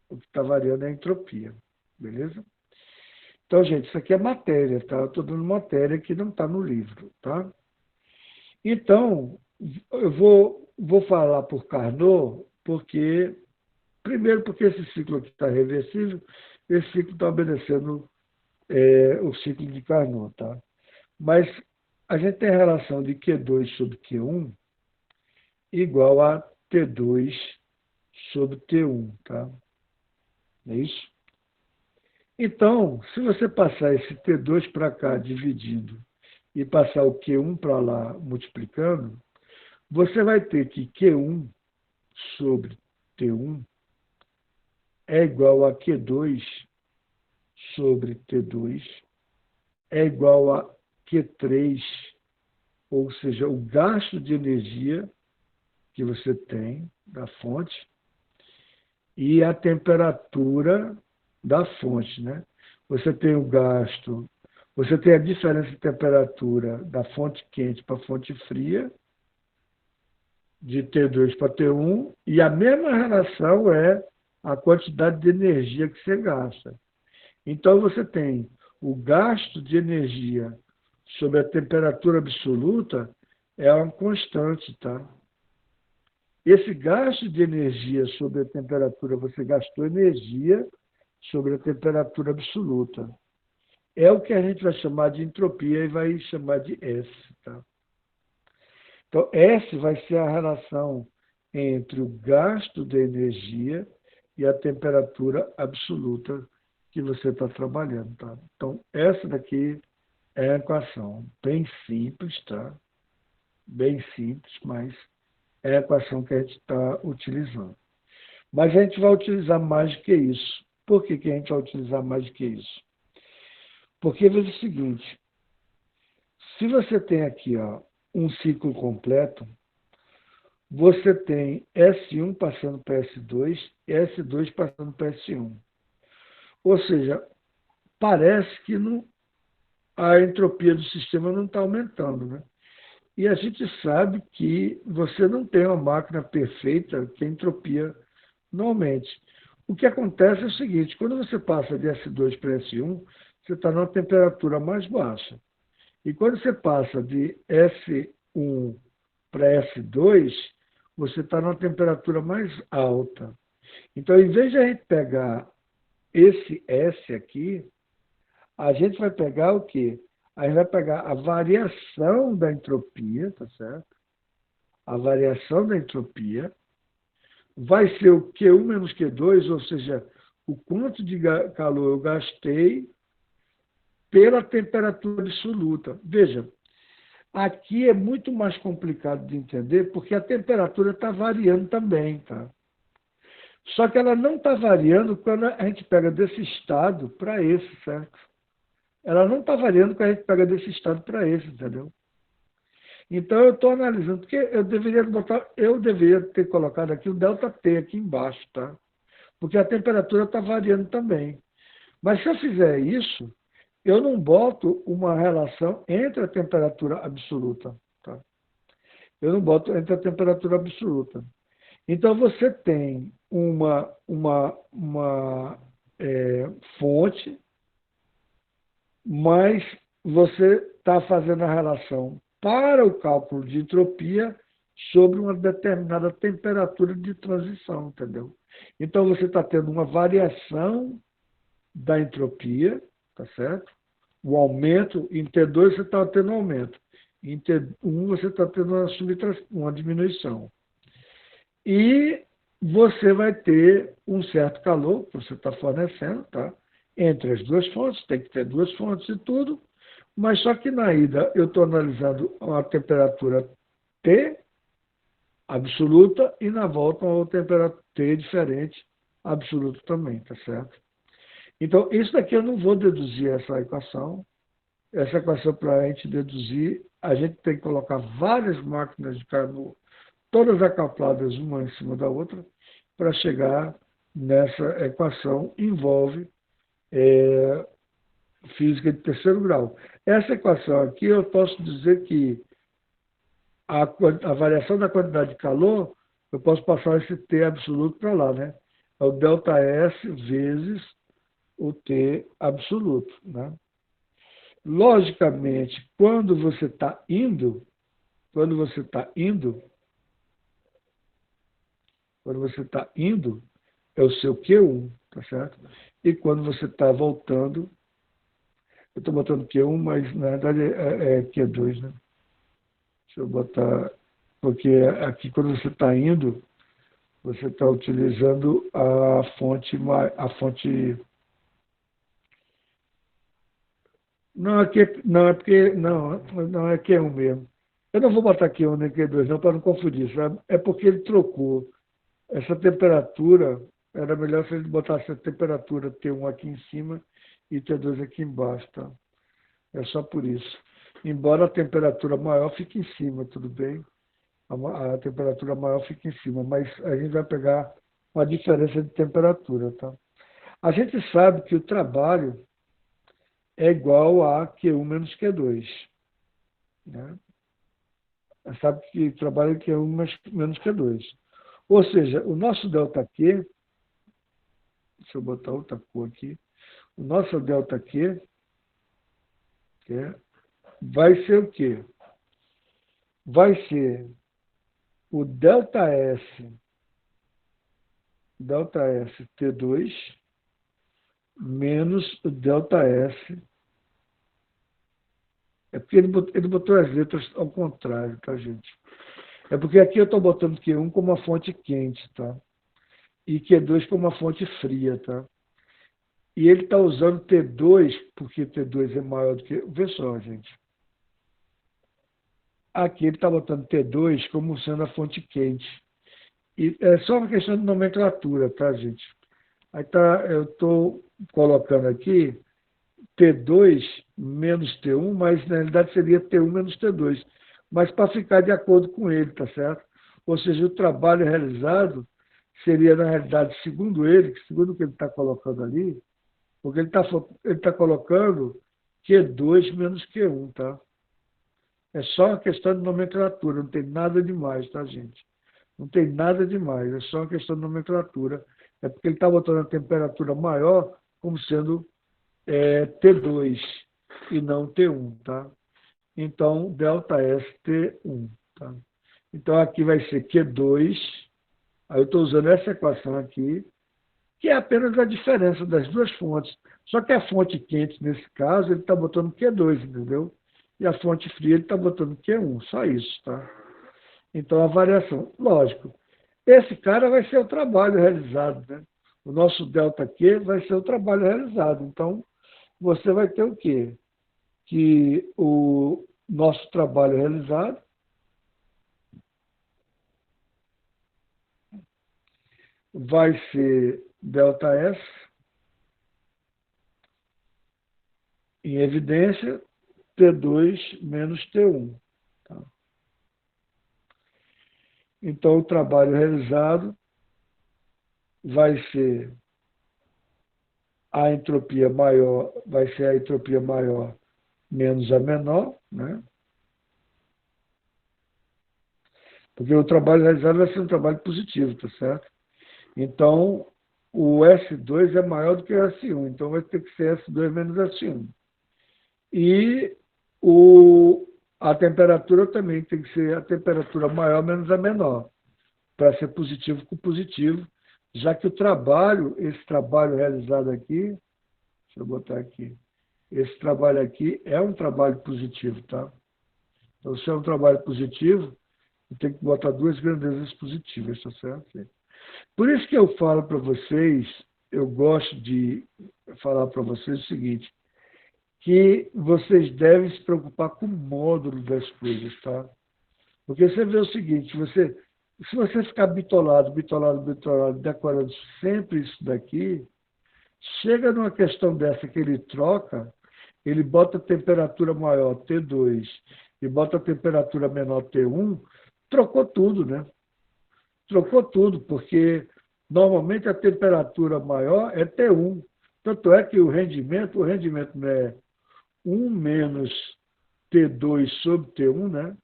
Speaker 1: O que está variando é a entropia, beleza? Então, gente, isso aqui é matéria, tá? Eu estou dando matéria que não está no livro, tá? Então, eu vou falar por Carnot, primeiro porque esse ciclo aqui está reversível, esse ciclo está obedecendo o ciclo de Carnot, tá? Mas a gente tem a relação de Q2 sobre Q1 igual a T2 sobre T1, tá? É isso? Então, se você passar esse T2 para cá dividindo e passar o Q1 para lá multiplicando, você vai ter que Q1 sobre T1 é igual a Q2 sobre T2 é igual a Q3, ou seja, o gasto de energia que você tem da fonte e a temperatura da fonte, né? Você tem o gasto, você tem a diferença de temperatura da fonte quente para a fonte fria, de T2 para T1, e a mesma relação é a quantidade de energia que você gasta. Então, você tem o gasto de energia sobre a temperatura absoluta é uma constante, tá? Esse gasto de energia sobre a temperatura, você gastou energia sobre a temperatura absoluta. É o que a gente vai chamar de entropia e vai chamar de S, tá? Então, S vai ser a relação entre o gasto de energia e a temperatura absoluta que você está trabalhando, tá? Então, essa daqui é a equação bem simples, tá? Bem simples, mas é a equação que a gente está utilizando. Mas a gente vai utilizar mais do que isso. Por que a gente vai utilizar mais do que isso? Porque veja o seguinte, se você tem aqui um ciclo completo, você tem S1 passando para S2 e S2 passando para S1. Ou seja, parece que a entropia do sistema não está aumentando, né? E a gente sabe que você não tem uma máquina perfeita que a entropia não aumente. O que acontece é o seguinte, quando você passa de S2 para S1, você está numa temperatura mais baixa. E quando você passa de S1 para S2, você está numa temperatura mais alta. Então, em vez de a gente pegar esse S aqui, a gente vai pegar o quê? A gente vai pegar a variação da entropia, tá certo? A variação da entropia vai ser o Q1 menos Q2, ou seja, o quanto de calor eu gastei pela temperatura absoluta. Veja, aqui é muito mais complicado de entender, porque a temperatura está variando também, tá? Só que ela não está variando quando a gente pega desse estado para esse, certo? Ela não está variando quando a gente pega desse estado para esse, entendeu? Então eu estou analisando, porque eu deveria ter colocado aqui o ΔT aqui embaixo, tá? Porque a temperatura está variando também. Mas se eu fizer isso, eu não boto uma relação entre a temperatura absoluta, tá? Eu não boto entre a temperatura absoluta. Então você tem uma fonte, mas você está fazendo a relação para o cálculo de entropia sobre uma determinada temperatura de transição, entendeu? Então você está tendo uma variação da entropia, tá certo? O aumento, em T2 você está tendo um aumento, em T1 você está tendo uma diminuição. E você vai ter um certo calor que você está fornecendo, tá? Entre as duas fontes, tem que ter duas fontes e tudo, mas só que na ida eu estou analisando a temperatura T absoluta e na volta uma temperatura T diferente, absoluta também, tá certo? Então, isso daqui eu não vou deduzir essa equação. Essa equação, para a gente deduzir, a gente tem que colocar várias máquinas de Carnot, todas acopladas uma em cima da outra, para chegar nessa equação. Envolve física de terceiro grau. Essa equação aqui, eu posso dizer que a variação da quantidade de calor, eu posso passar esse T absoluto para lá, né? É o ΔS vezes o T absoluto, né? Logicamente, quando você está indo, é o seu Q1, tá certo? E quando você está voltando, eu estou botando Q1, mas na verdade é Q2, né? Deixa eu botar, porque aqui quando você está indo, você está utilizando a fonte. Não, aqui, não, é porque. Não é Q1 mesmo. Eu não vou botar Q1 nem Q2, não, para não confundir, sabe? É porque ele trocou. Essa temperatura, era melhor se ele botasse a temperatura T1 aqui em cima e T2 aqui embaixo, tá? É só por isso. Embora a temperatura maior fique em cima, tudo bem? A temperatura maior fica em cima, mas a gente vai pegar uma diferença de temperatura, tá? A gente sabe que o trabalho é igual a Q1 menos Q2, né? Sabe que o trabalho é Q1 menos Q2. Ou seja, o nosso ΔQ, deixa eu botar outra cor aqui, o nosso ΔQ vai ser o quê? Vai ser o ΔS T2 menos o ΔS. É porque ele botou as letras ao contrário, tá, gente? É porque aqui eu estou botando Q1 como uma fonte quente, tá? E Q2 como uma fonte fria, tá? E ele está usando T2, porque T2 é maior do que... Vê só, gente. Aqui ele está botando T2 como sendo a fonte quente. E é só uma questão de nomenclatura, tá, gente? Aí tá, eu estou colocando aqui T2 menos T1, mas na realidade seria T1 menos T2. Mas para ficar de acordo com ele, tá certo? Ou seja, o trabalho realizado seria, na realidade, segundo ele, segundo o que ele está colocando ali, porque ele tá colocando Q2 menos Q1, tá? É só uma questão de nomenclatura, não tem nada demais, tá, gente? Não tem nada demais, é só uma questão de nomenclatura. É porque ele está botando a temperatura maior como sendo T2 e não T1, tá? Então, ΔS T1, tá? Então, aqui vai ser Q2. Aí eu estou usando essa equação aqui, que é apenas a diferença das duas fontes. Só que a fonte quente, nesse caso, ele está botando Q2, entendeu? E a fonte fria, ele está botando Q1. Só isso, tá? Então, a variação. Lógico, esse cara vai ser o trabalho realizado, né? O nosso ΔQ vai ser o trabalho realizado. Então, você vai ter o quê? Que o nosso trabalho realizado vai ser ΔS em evidência T2 menos T1. Tá? Então, o trabalho realizado vai ser a entropia maior, vai ser a entropia maior menos a menor, né? Porque o trabalho realizado vai ser um trabalho positivo, tá certo? Então, o S2 é maior do que o S1, então vai ter que ser S2 menos S1. E a temperatura também tem que ser a temperatura maior menos a menor, para ser positivo com positivo, já que o trabalho, esse trabalho realizado aqui, deixa eu botar aqui, esse trabalho aqui é um trabalho positivo, tá? Então, se é um trabalho positivo, eu tenho que botar duas grandezas positivas, tá certo? Por isso que eu falo para vocês, eu gosto de falar para vocês o seguinte, que vocês devem se preocupar com o módulo das coisas, tá? Porque você vê o seguinte, se você ficar bitolado, decorando sempre isso daqui, chega numa questão dessa que ele troca, ele bota a temperatura maior, T2, e bota a temperatura menor, T1, trocou tudo, né? Trocou tudo, porque normalmente a temperatura maior é T1. Tanto é que o rendimento não é 1 menos T2 sobre T1, né?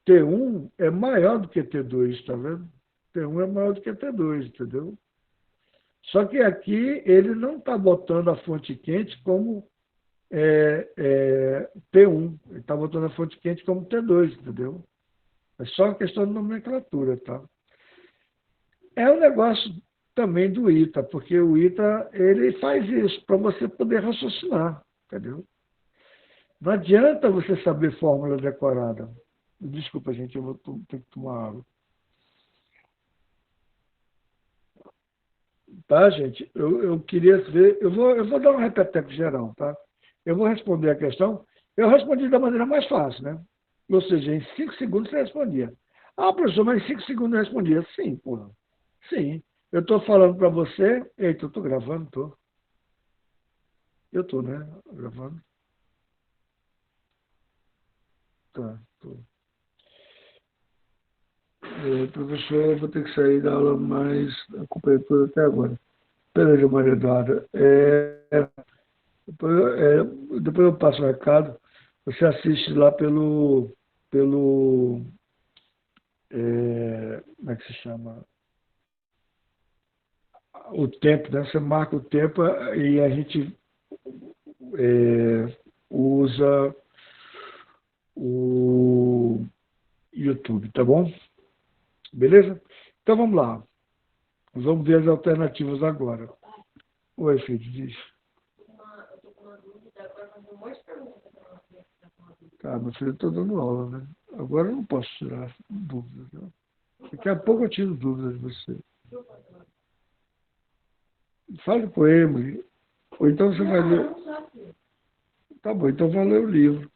Speaker 1: T1 é maior do que T2, está vendo? T1 é maior do que T2, entendeu? Só que aqui ele não está botando a fonte quente como T1. Ele está botando a fonte quente como T2, entendeu? É só uma questão de nomenclatura, tá? É um negócio também do ITA, porque o ITA ele faz isso para você poder raciocinar, entendeu? Não adianta você saber fórmula decorada. Desculpa, gente, eu vou ter que tomar água. Tá, gente? Eu queria ver. Eu vou dar um repeteco geral, tá? Eu vou responder a questão. Eu respondi da maneira mais fácil, né? Ou seja, em 5 segundos você respondia. Ah, professor, mas em 5 segundos eu respondia. Sim, porra. Sim. Eu estou falando para você. Eita, eu estou gravando, estou. Eu estou, né? Gravando. Tá, tô. Professor, eu vou ter que sair da aula, mas acompanhei tudo até agora. Beleza, Maria Eduarda. Depois eu passo o recado. Você assiste lá pelo como é que se chama? O tempo, né? Você marca o tempo e a gente usa o YouTube, tá bom? Beleza? Então vamos lá. Vamos ver as alternativas agora. Oi, filho, diz. Tá, meu filho, eu estou dando aula, né? Agora eu não posso tirar dúvidas, né? Daqui a pouco eu tiro dúvidas de você. Fale com ele. Ou então você vai ler. Tá bom, então vai ler o livro.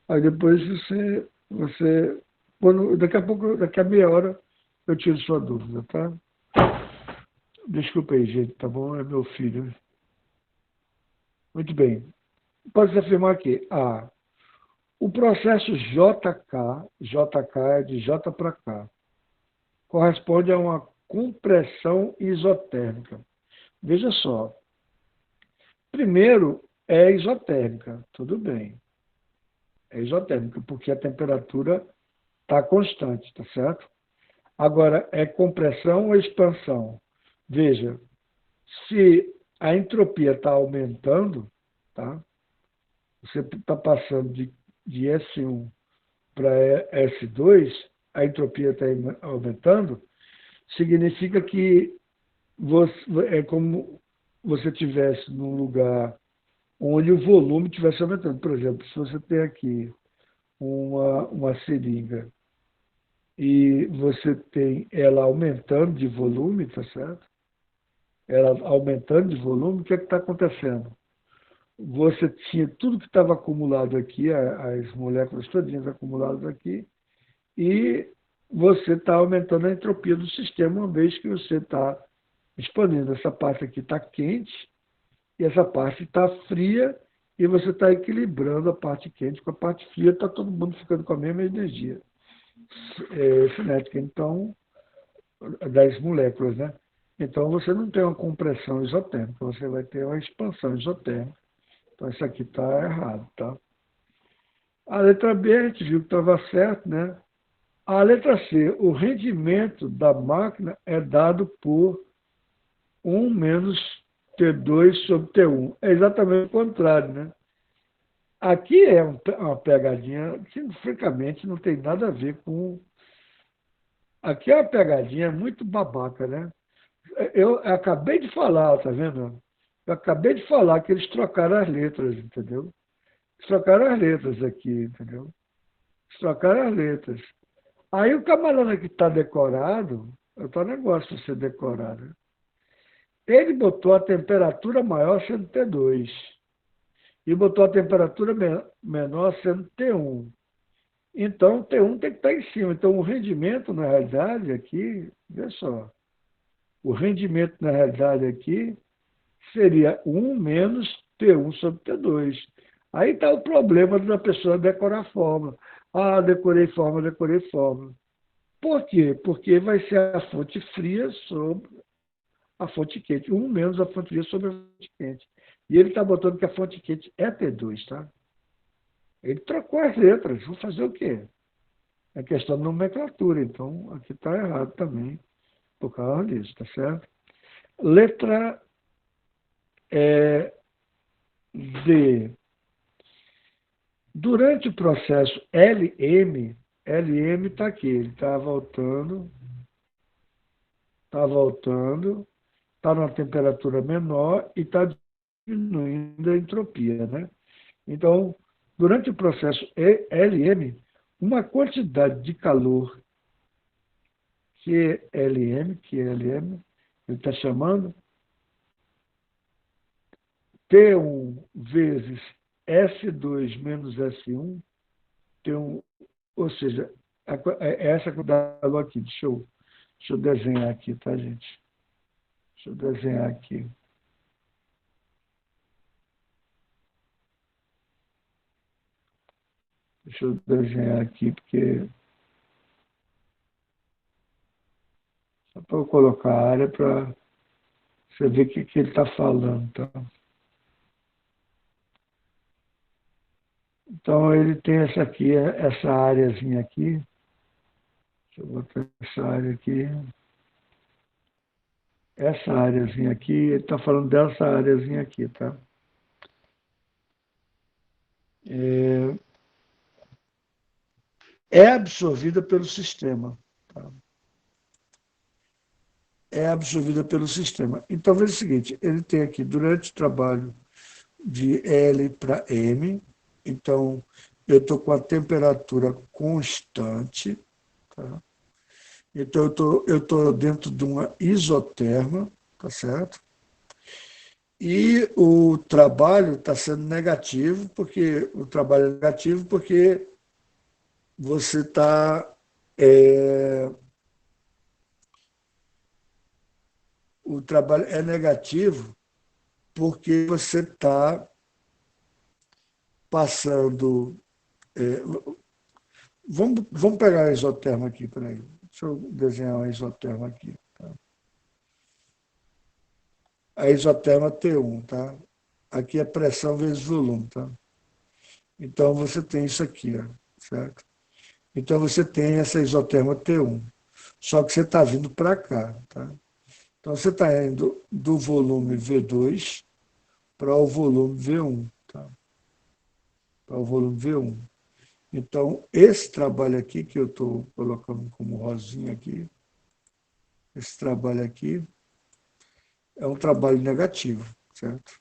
Speaker 1: Aí depois daqui a pouco, daqui a meia hora, eu tiro sua dúvida, tá? Desculpa aí, gente, tá bom? É meu filho. Muito bem. Pode-se afirmar que o processo JK é de J para K, corresponde a uma compressão isotérmica. Veja só. Primeiro, é isotérmica, tudo bem. É isotérmica, porque a temperatura está constante, tá certo? Agora, é compressão ou expansão? Veja, se a entropia está aumentando, tá? Você está passando de S1 para S2, a entropia está aumentando, significa que é como você estivesse num lugar onde o volume estivesse aumentando. Por exemplo, se você tem aqui uma seringa e você tem ela aumentando de volume, tá certo? Ela aumentando de volume, o que é que está acontecendo? Você tinha tudo que estava acumulado aqui, as moléculas todinhas acumuladas aqui, e você está aumentando a entropia do sistema, uma vez que você está expandindo. Essa parte aqui está quente e essa parte está fria, e você está equilibrando a parte quente com a parte fria, está todo mundo ficando com a mesma energia cinética, então, das moléculas, né? Então você não tem uma compressão isotérmica, você vai ter uma expansão isotérmica. Então isso aqui está errado, tá? A letra B a gente viu que estava certo, né? A letra C, o rendimento da máquina é dado por 1 menos T2 sobre T1. É exatamente o contrário, né? Aqui é uma pegadinha que, francamente, não tem nada a ver com... Aqui é uma pegadinha muito babaca, né? Eu acabei de falar, tá vendo? Eu acabei de falar que eles trocaram as letras, entendeu? Eles trocaram as letras aqui, entendeu? Eles trocaram as letras. Aí o camarada que está decorado, é o negócio de ser decorado, né? Ele botou a temperatura maior sendo T2 e botou a temperatura menor sendo T1. Então, T1 tem que estar em cima. Então, o rendimento, na realidade, aqui, veja só, o rendimento, na realidade, aqui seria 1 menos T1 sobre T2. Aí está o problema da pessoa decorar a fórmula. Ah, decorei fórmula, decorei fórmula. Por quê? Porque vai ser a fonte fria sobre a fonte quente. 1 menos a fonte fria sobre a fonte quente. E ele está botando que a fonte quente é T2, tá? Ele trocou as letras. Vou fazer o quê? É questão de nomenclatura. Então, aqui está errado também por causa disso, tá certo? Letra D. Durante o processo LM, LM está aqui, ele está voltando, está numa temperatura menor e está diminuindo a entropia, né? Então, durante o processo LM, uma quantidade de calor QLM, ele está chamando, T1 vezes S2 menos S1, T1, ou seja, é essa quantidade aqui. Deixa eu desenhar aqui, tá, gente? Deixa eu desenhar aqui. Deixa eu desenhar aqui, porque... Só para eu colocar a área para você ver o que ele está falando, tá? Então, ele tem essa aqui, essa áreazinha aqui. Deixa eu botar essa área aqui. Essa áreazinha aqui, ele está falando dessa áreazinha aqui, tá? É absorvida pelo sistema. Tá? É absorvida pelo sistema. Então, veja o seguinte, ele tem aqui, durante o trabalho de L para M, então, eu estou com a temperatura constante, tá? Então, eu tô dentro de uma isoterma, tá certo? E o trabalho está sendo negativo, porque o trabalho é negativo porque você está... o trabalho é negativo porque você está passando... é, vamos pegar a isoterma aqui, peraí. Deixa eu desenhar uma isoterma aqui. Tá? A isoterma T1, tá? Aqui é pressão vezes volume, tá? Então, você tem isso aqui, ó, certo? Então, você tem essa isoterma T1. Só que você está vindo para cá, tá? Então, você está indo do volume V2 para o volume V1, tá? Para o volume V1. Então, esse trabalho aqui, que eu estou colocando como rosinha aqui, esse trabalho aqui é um trabalho negativo, certo?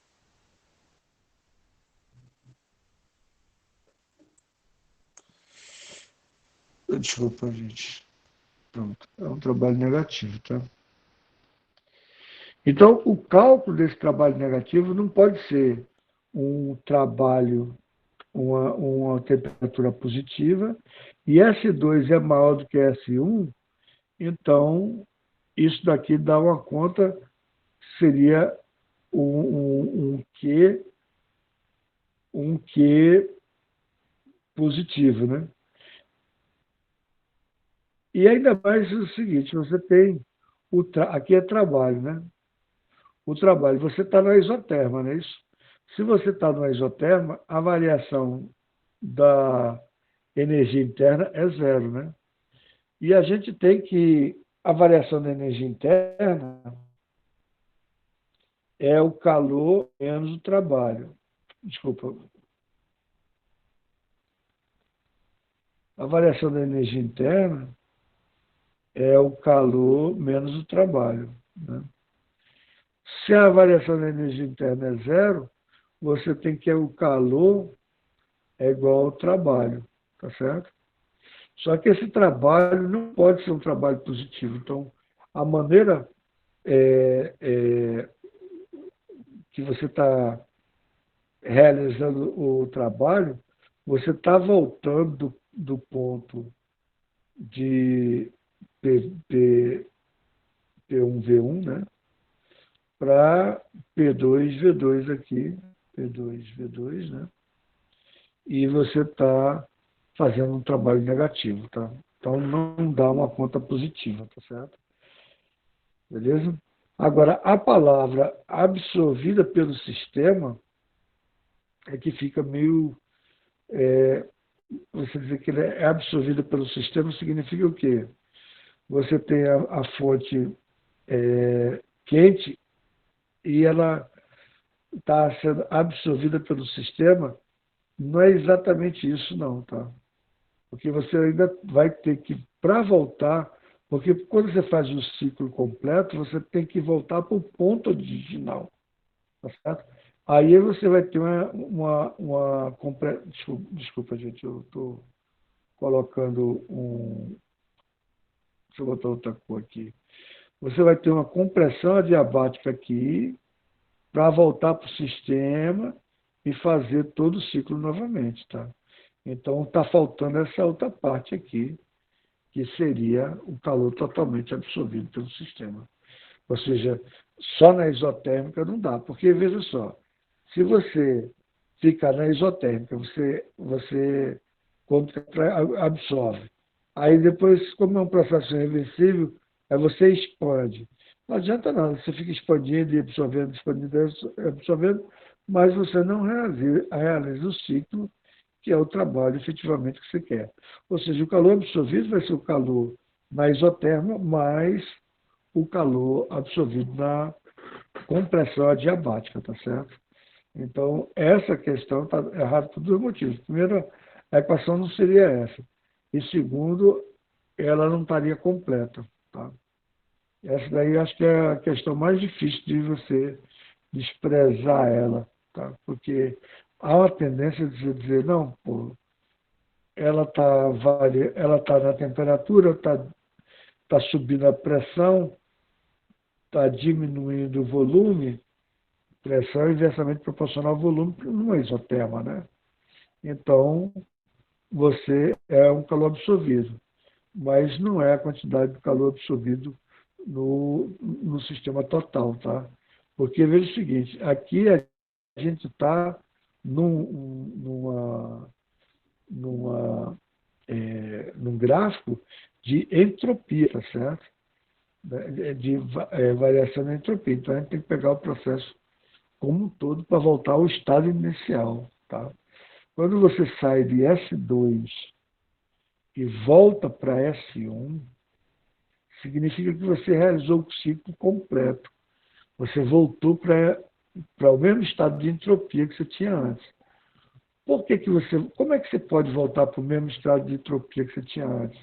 Speaker 1: Desculpa, gente. Pronto. É um trabalho negativo, tá? Então, o cálculo desse trabalho negativo não pode ser um trabalho, uma temperatura positiva, e S2 é maior do que S1, então isso daqui dá uma conta, seria Q, um Q positivo, né? E ainda mais o seguinte, você tem, aqui é trabalho, né? O trabalho, você está na isoterma, não é isso? Se você está no isoterma, a variação da energia interna é zero, né? E a gente tem que a variação da energia interna é o calor menos o trabalho. Desculpa. A variação da energia interna é o calor menos o trabalho, né? Se a variação da energia interna é zero, você tem que o calor é igual ao trabalho, tá certo? Só que esse trabalho não pode ser um trabalho positivo. Então, a maneira que você está realizando o trabalho, você está voltando do ponto de P1V1, né, para P2V2 aqui, P2V2, né, e você está fazendo um trabalho negativo, tá? Então não dá uma conta positiva, tá certo? Beleza? Agora, a palavra absorvida pelo sistema é que fica meio. Você dizer que ele é absorvida pelo sistema significa o quê? Você tem a fonte quente e ela está sendo absorvida pelo sistema. Não é exatamente isso, não, tá? Porque você ainda vai ter que, para voltar, porque quando você faz o ciclo completo, você tem que voltar para o ponto original, tá certo? Aí você vai ter desculpa, gente, eu estou colocando um. Deixa eu botar outra cor aqui. Você vai ter uma compressão adiabática aqui para voltar para o sistema e fazer todo o ciclo novamente, tá? Então está faltando essa outra parte aqui, que seria o calor totalmente absorvido pelo sistema. Ou seja, só na isotérmica não dá, porque veja só, se você ficar na isotérmica, você absorve. Aí depois, como é um processo reversível, aí você expande. Não adianta nada, você fica expandindo e absorvendo, expandindo e absorvendo, mas você não realiza o ciclo, que é o trabalho efetivamente que você quer. Ou seja, o calor absorvido vai ser o calor na isoterma, mais o calor absorvido na compressão adiabática, tá certo? Então, essa questão está errada por dois motivos. Primeiro, a equação não seria essa. E segundo, ela não estaria completa. Tá? Essa daí acho que é a questão mais difícil de você desprezar ela. Tá? Porque há uma tendência de você dizer, não, pô, ela tá na temperatura, tá subindo a pressão, está diminuindo o volume, pressão é inversamente proporcional ao volume numa isoterma, né? Então, você é um calor absorvido, mas não é a quantidade de calor absorvido no sistema total, tá? Porque veja o seguinte, aqui a gente está num gráfico de entropia, tá certo? De variação da entropia. Então, a gente tem que pegar o processo como um todo para voltar ao estado inicial. Tá? Quando você sai de S2 e volta para S1, significa que você realizou o ciclo completo. Você voltou para o mesmo estado de entropia que você tinha antes. Como é que você pode voltar para o mesmo estado de entropia que você tinha antes?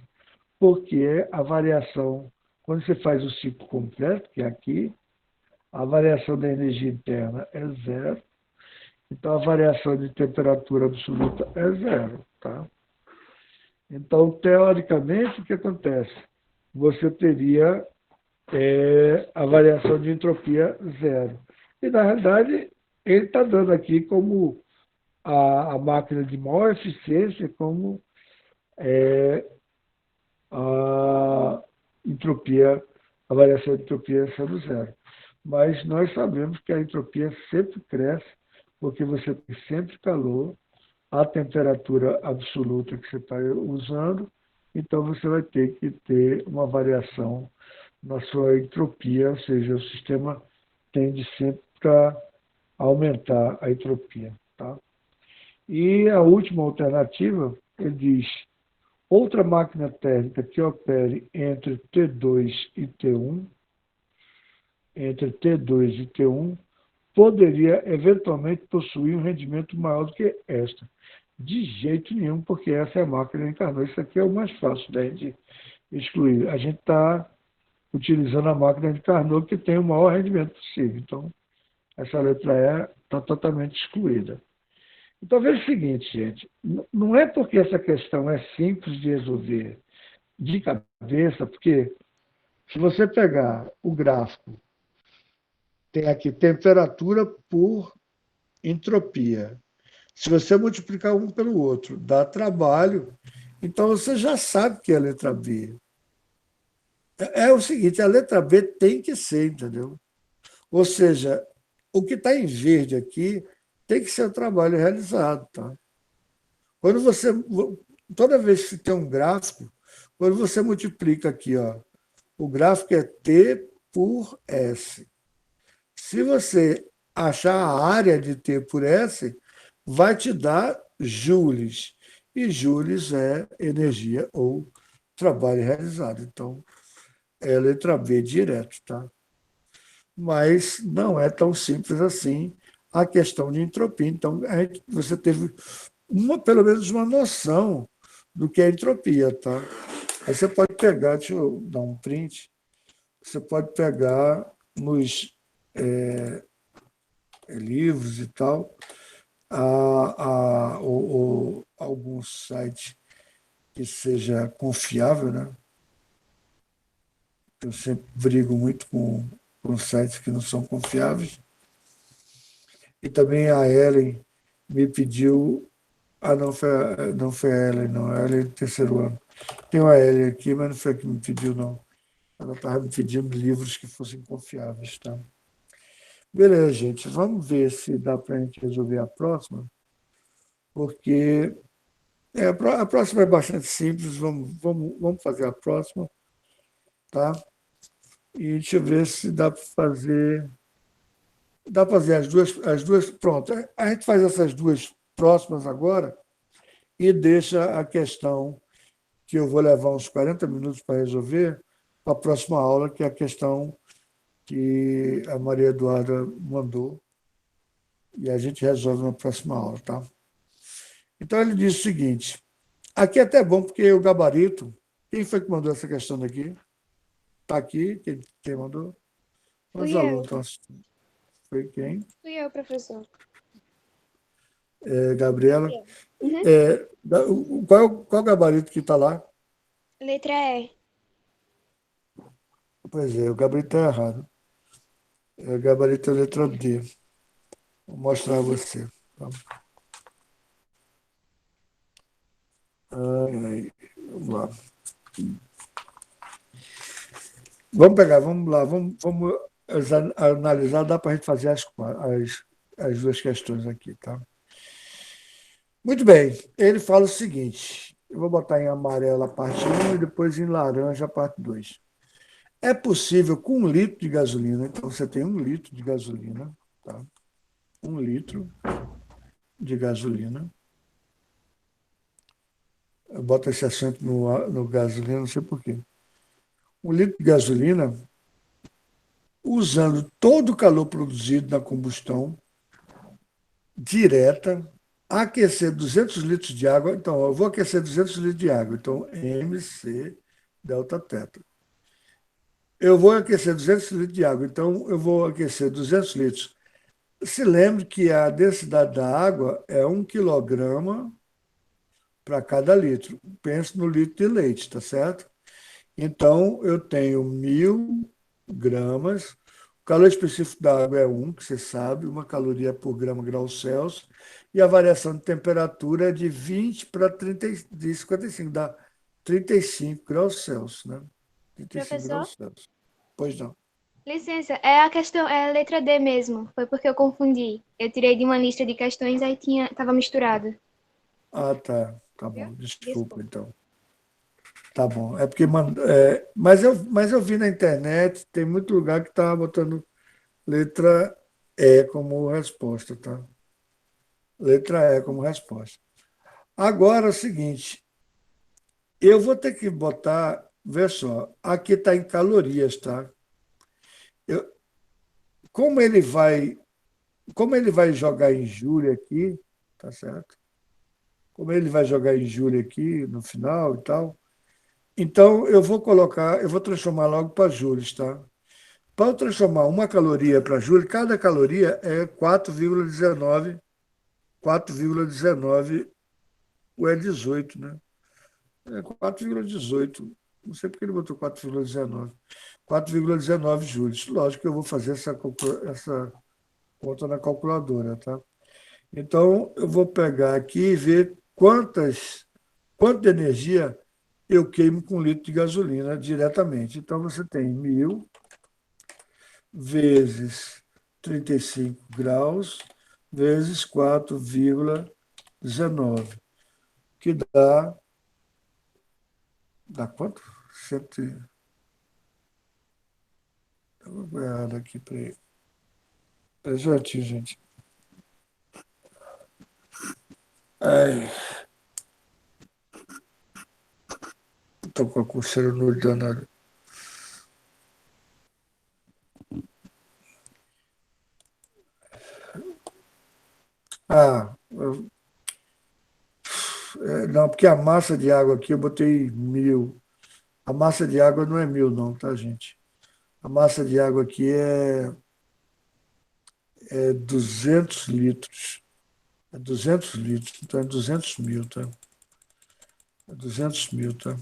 Speaker 1: Porque a variação, quando você faz o ciclo completo, que é aqui, a variação da energia interna é zero, então a variação de temperatura absoluta é zero. Tá? Então, teoricamente, o que acontece? Você teria a variação de entropia zero. E, na realidade, ele está dando aqui como a máquina de maior eficiência, como a entropia, a variação de entropia sendo zero. Mas nós sabemos que a entropia sempre cresce, porque você tem sempre calor, a temperatura absoluta que você está usando, então você vai ter que ter uma variação na sua entropia, ou seja, o sistema tende sempre para aumentar a entropia. Tá? E a última alternativa, ele diz, outra máquina térmica que opere entre T2 e T1, entre T2 e T1, poderia eventualmente possuir um rendimento maior do que esta. De jeito nenhum, porque essa é a máquina que encarnou. Isso aqui é o mais fácil da gente excluir. A gente está utilizando a máquina de Carnot que tem o maior rendimento possível. Então, essa letra E está totalmente excluída. Então, veja o seguinte, gente. Não é porque essa questão é simples de resolver de cabeça, porque se você pegar o gráfico, tem aqui temperatura por entropia. Se você multiplicar um pelo outro, dá trabalho, então você já sabe que é a letra B. É o seguinte, a letra B tem que ser, entendeu? Ou seja, o que está em verde aqui tem que ser o trabalho realizado. Tá? Quando você, toda vez que tem um gráfico, quando você multiplica aqui, ó, o gráfico é T por S. Se você achar a área de T por S, vai te dar joules. E joules é energia ou trabalho realizado. Então, é a letra B direto, tá? Mas não é tão simples assim a questão de entropia. Então, você teve pelo menos uma noção do que é entropia, tá? Aí você pode pegar, deixa eu dar um print, você pode pegar nos livros e tal, ou algum site que seja confiável, né? Eu sempre brigo muito com sites que não são confiáveis. E também a Ellen me pediu. Ah, não foi a Ellen, não. A Ellen do terceiro ano. Tem uma Ellen aqui, mas não foi a que me pediu, não. Ela estava me pedindo livros que fossem confiáveis, tá? Beleza, gente. Vamos ver se dá para a gente resolver a próxima, porque a próxima é bastante simples. Vamos fazer a próxima, tá? E deixa eu ver se dá para fazer. Dá para fazer as duas. Pronto. A gente faz essas duas próximas agora e deixa a questão que eu vou levar uns 40 minutos para resolver para a próxima aula, que é a questão que a Maria Eduarda mandou, e a gente resolve na próxima aula, tá? Então ele diz o seguinte, aqui é até bom porque o gabarito, quem foi que mandou essa questão daqui? Está aqui, quem mandou? Os
Speaker 3: Fui eu.
Speaker 1: alunos estão assistindo. Foi quem?
Speaker 3: Fui eu, professor.
Speaker 1: Gabriela.
Speaker 3: Fui eu. Uhum.
Speaker 1: Qual é o gabarito que está lá?
Speaker 3: Letra E.
Speaker 1: Pois é, o gabarito está errado. O gabarito é a letra D. Vou mostrar a você. Tá? Vamos lá. Vamos lá, vamos analisar, dá para a gente fazer as duas questões aqui, tá? Muito bem, ele fala o seguinte, eu vou botar em amarelo a parte 1 e depois em laranja a parte 2. É possível com 1 litro de gasolina, então você tem 1 litro de gasolina, tá? 1 litro de gasolina. Eu boto esse acento no gasolina, não sei porquê. 1 litro de gasolina, usando todo o calor produzido na combustão direta, aquecer 200 litros de água. Então, eu vou aquecer 200 litros de água. Então, MC delta teta. Eu vou aquecer 200 litros de água. Então, eu vou aquecer 200 litros. Se lembre que a densidade da água é 1 quilograma para cada litro. Pense no litro de leite, tá certo? Então, eu tenho 1.000 gramas. O calor específico da água é 1, que você sabe, 1 caloria por grama graus Celsius. E a variação de temperatura é de 20 para 30, de 55, dá 35 graus Celsius, né? 35
Speaker 3: Professor,
Speaker 1: graus Celsius. Pois não.
Speaker 3: licença, é a questão, é a letra D mesmo. Foi porque eu confundi. Eu tirei de uma lista de questões, aí tava misturado.
Speaker 1: Ah, tá. Tá
Speaker 3: Viu?
Speaker 1: bom. Desculpa,
Speaker 3: Desculpa.
Speaker 1: então. Tá bom. É porque. Mas eu vi na internet, tem muito lugar que está botando letra E como resposta, tá? Letra E como resposta. Agora é o seguinte, eu vou ter que botar, vê só, aqui está em calorias, tá? Eu, como ele vai, como ele vai jogar em júlia aqui, tá certo? Como ele vai jogar em júlia aqui no final e tal, então eu vou transformar logo para júlios, tá? Para eu transformar 1 caloria para júlio, cada caloria é 4,19, 4,19 ou é 18, né? É 4,18. Não sei porque ele botou 4,19. 4,19 joules. Lógico que eu vou fazer essa conta na calculadora, tá? Então, eu vou pegar aqui e ver quanta energia eu queimo com 1 litro de gasolina diretamente. Então, você tem 1.000 vezes 35 graus vezes 4,19, que dá quanto? Vou olhar aqui para ele. Exatinho, gente. Ai, estou com a coceira no olho danado. Ah, não, porque a massa de água aqui eu botei 1.000. A massa de água não é 1.000, não, tá, gente? A massa de água aqui é 200 litros. É 200 litros, então é 200 mil, tá? É 200 mil, tá?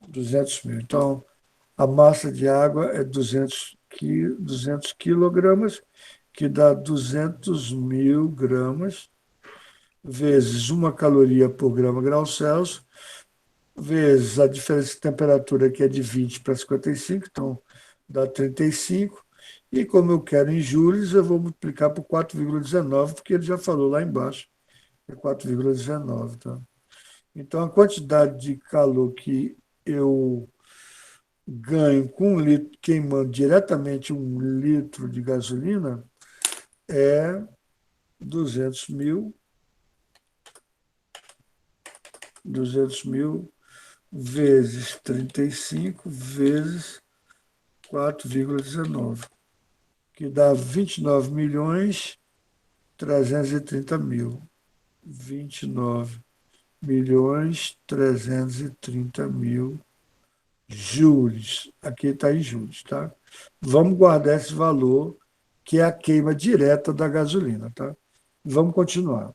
Speaker 1: 200 mil. Então, a massa de água é 200 quilogramas, que dá 200.000 gramas, vezes 1 caloria por grama grau Celsius, vezes a diferença de temperatura, que é de 20 para 55, então dá 35. E como eu quero em joules, eu vou multiplicar por 4,19, porque ele já falou lá embaixo, é 4,19. Tá? Então, a quantidade de calor que eu ganho com 1 litro, queimando diretamente 1 litro de gasolina, é 200 mil vezes 35 vezes 4,19, que dá 29.330.000. 29.330.000 joules. Aqui está em joules, tá? Vamos guardar esse valor, que é a queima direta da gasolina, tá? Vamos continuar.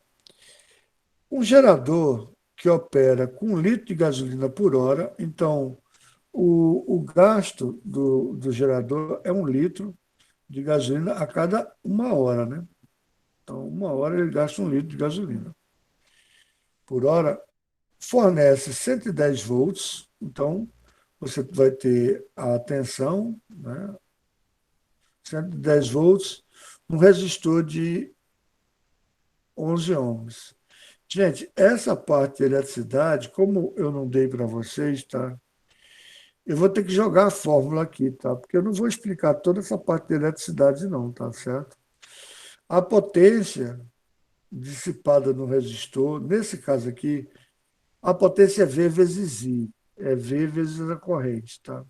Speaker 1: Um gerador que opera com 1 litro de gasolina por hora, então o gasto do gerador é 1 litro de gasolina a cada 1 hora, né? Então, 1 hora ele gasta 1 litro de gasolina por hora, fornece 110 volts, então você vai ter a tensão, né? 110 volts, um resistor de 11 ohms. Gente, essa parte de eletricidade, como eu não dei para vocês, tá? Eu vou ter que jogar a fórmula aqui, tá? Porque eu não vou explicar toda essa parte de eletricidade, não, tá certo? A potência dissipada no resistor, nesse caso aqui, a potência é V vezes I, é V vezes a corrente, tá?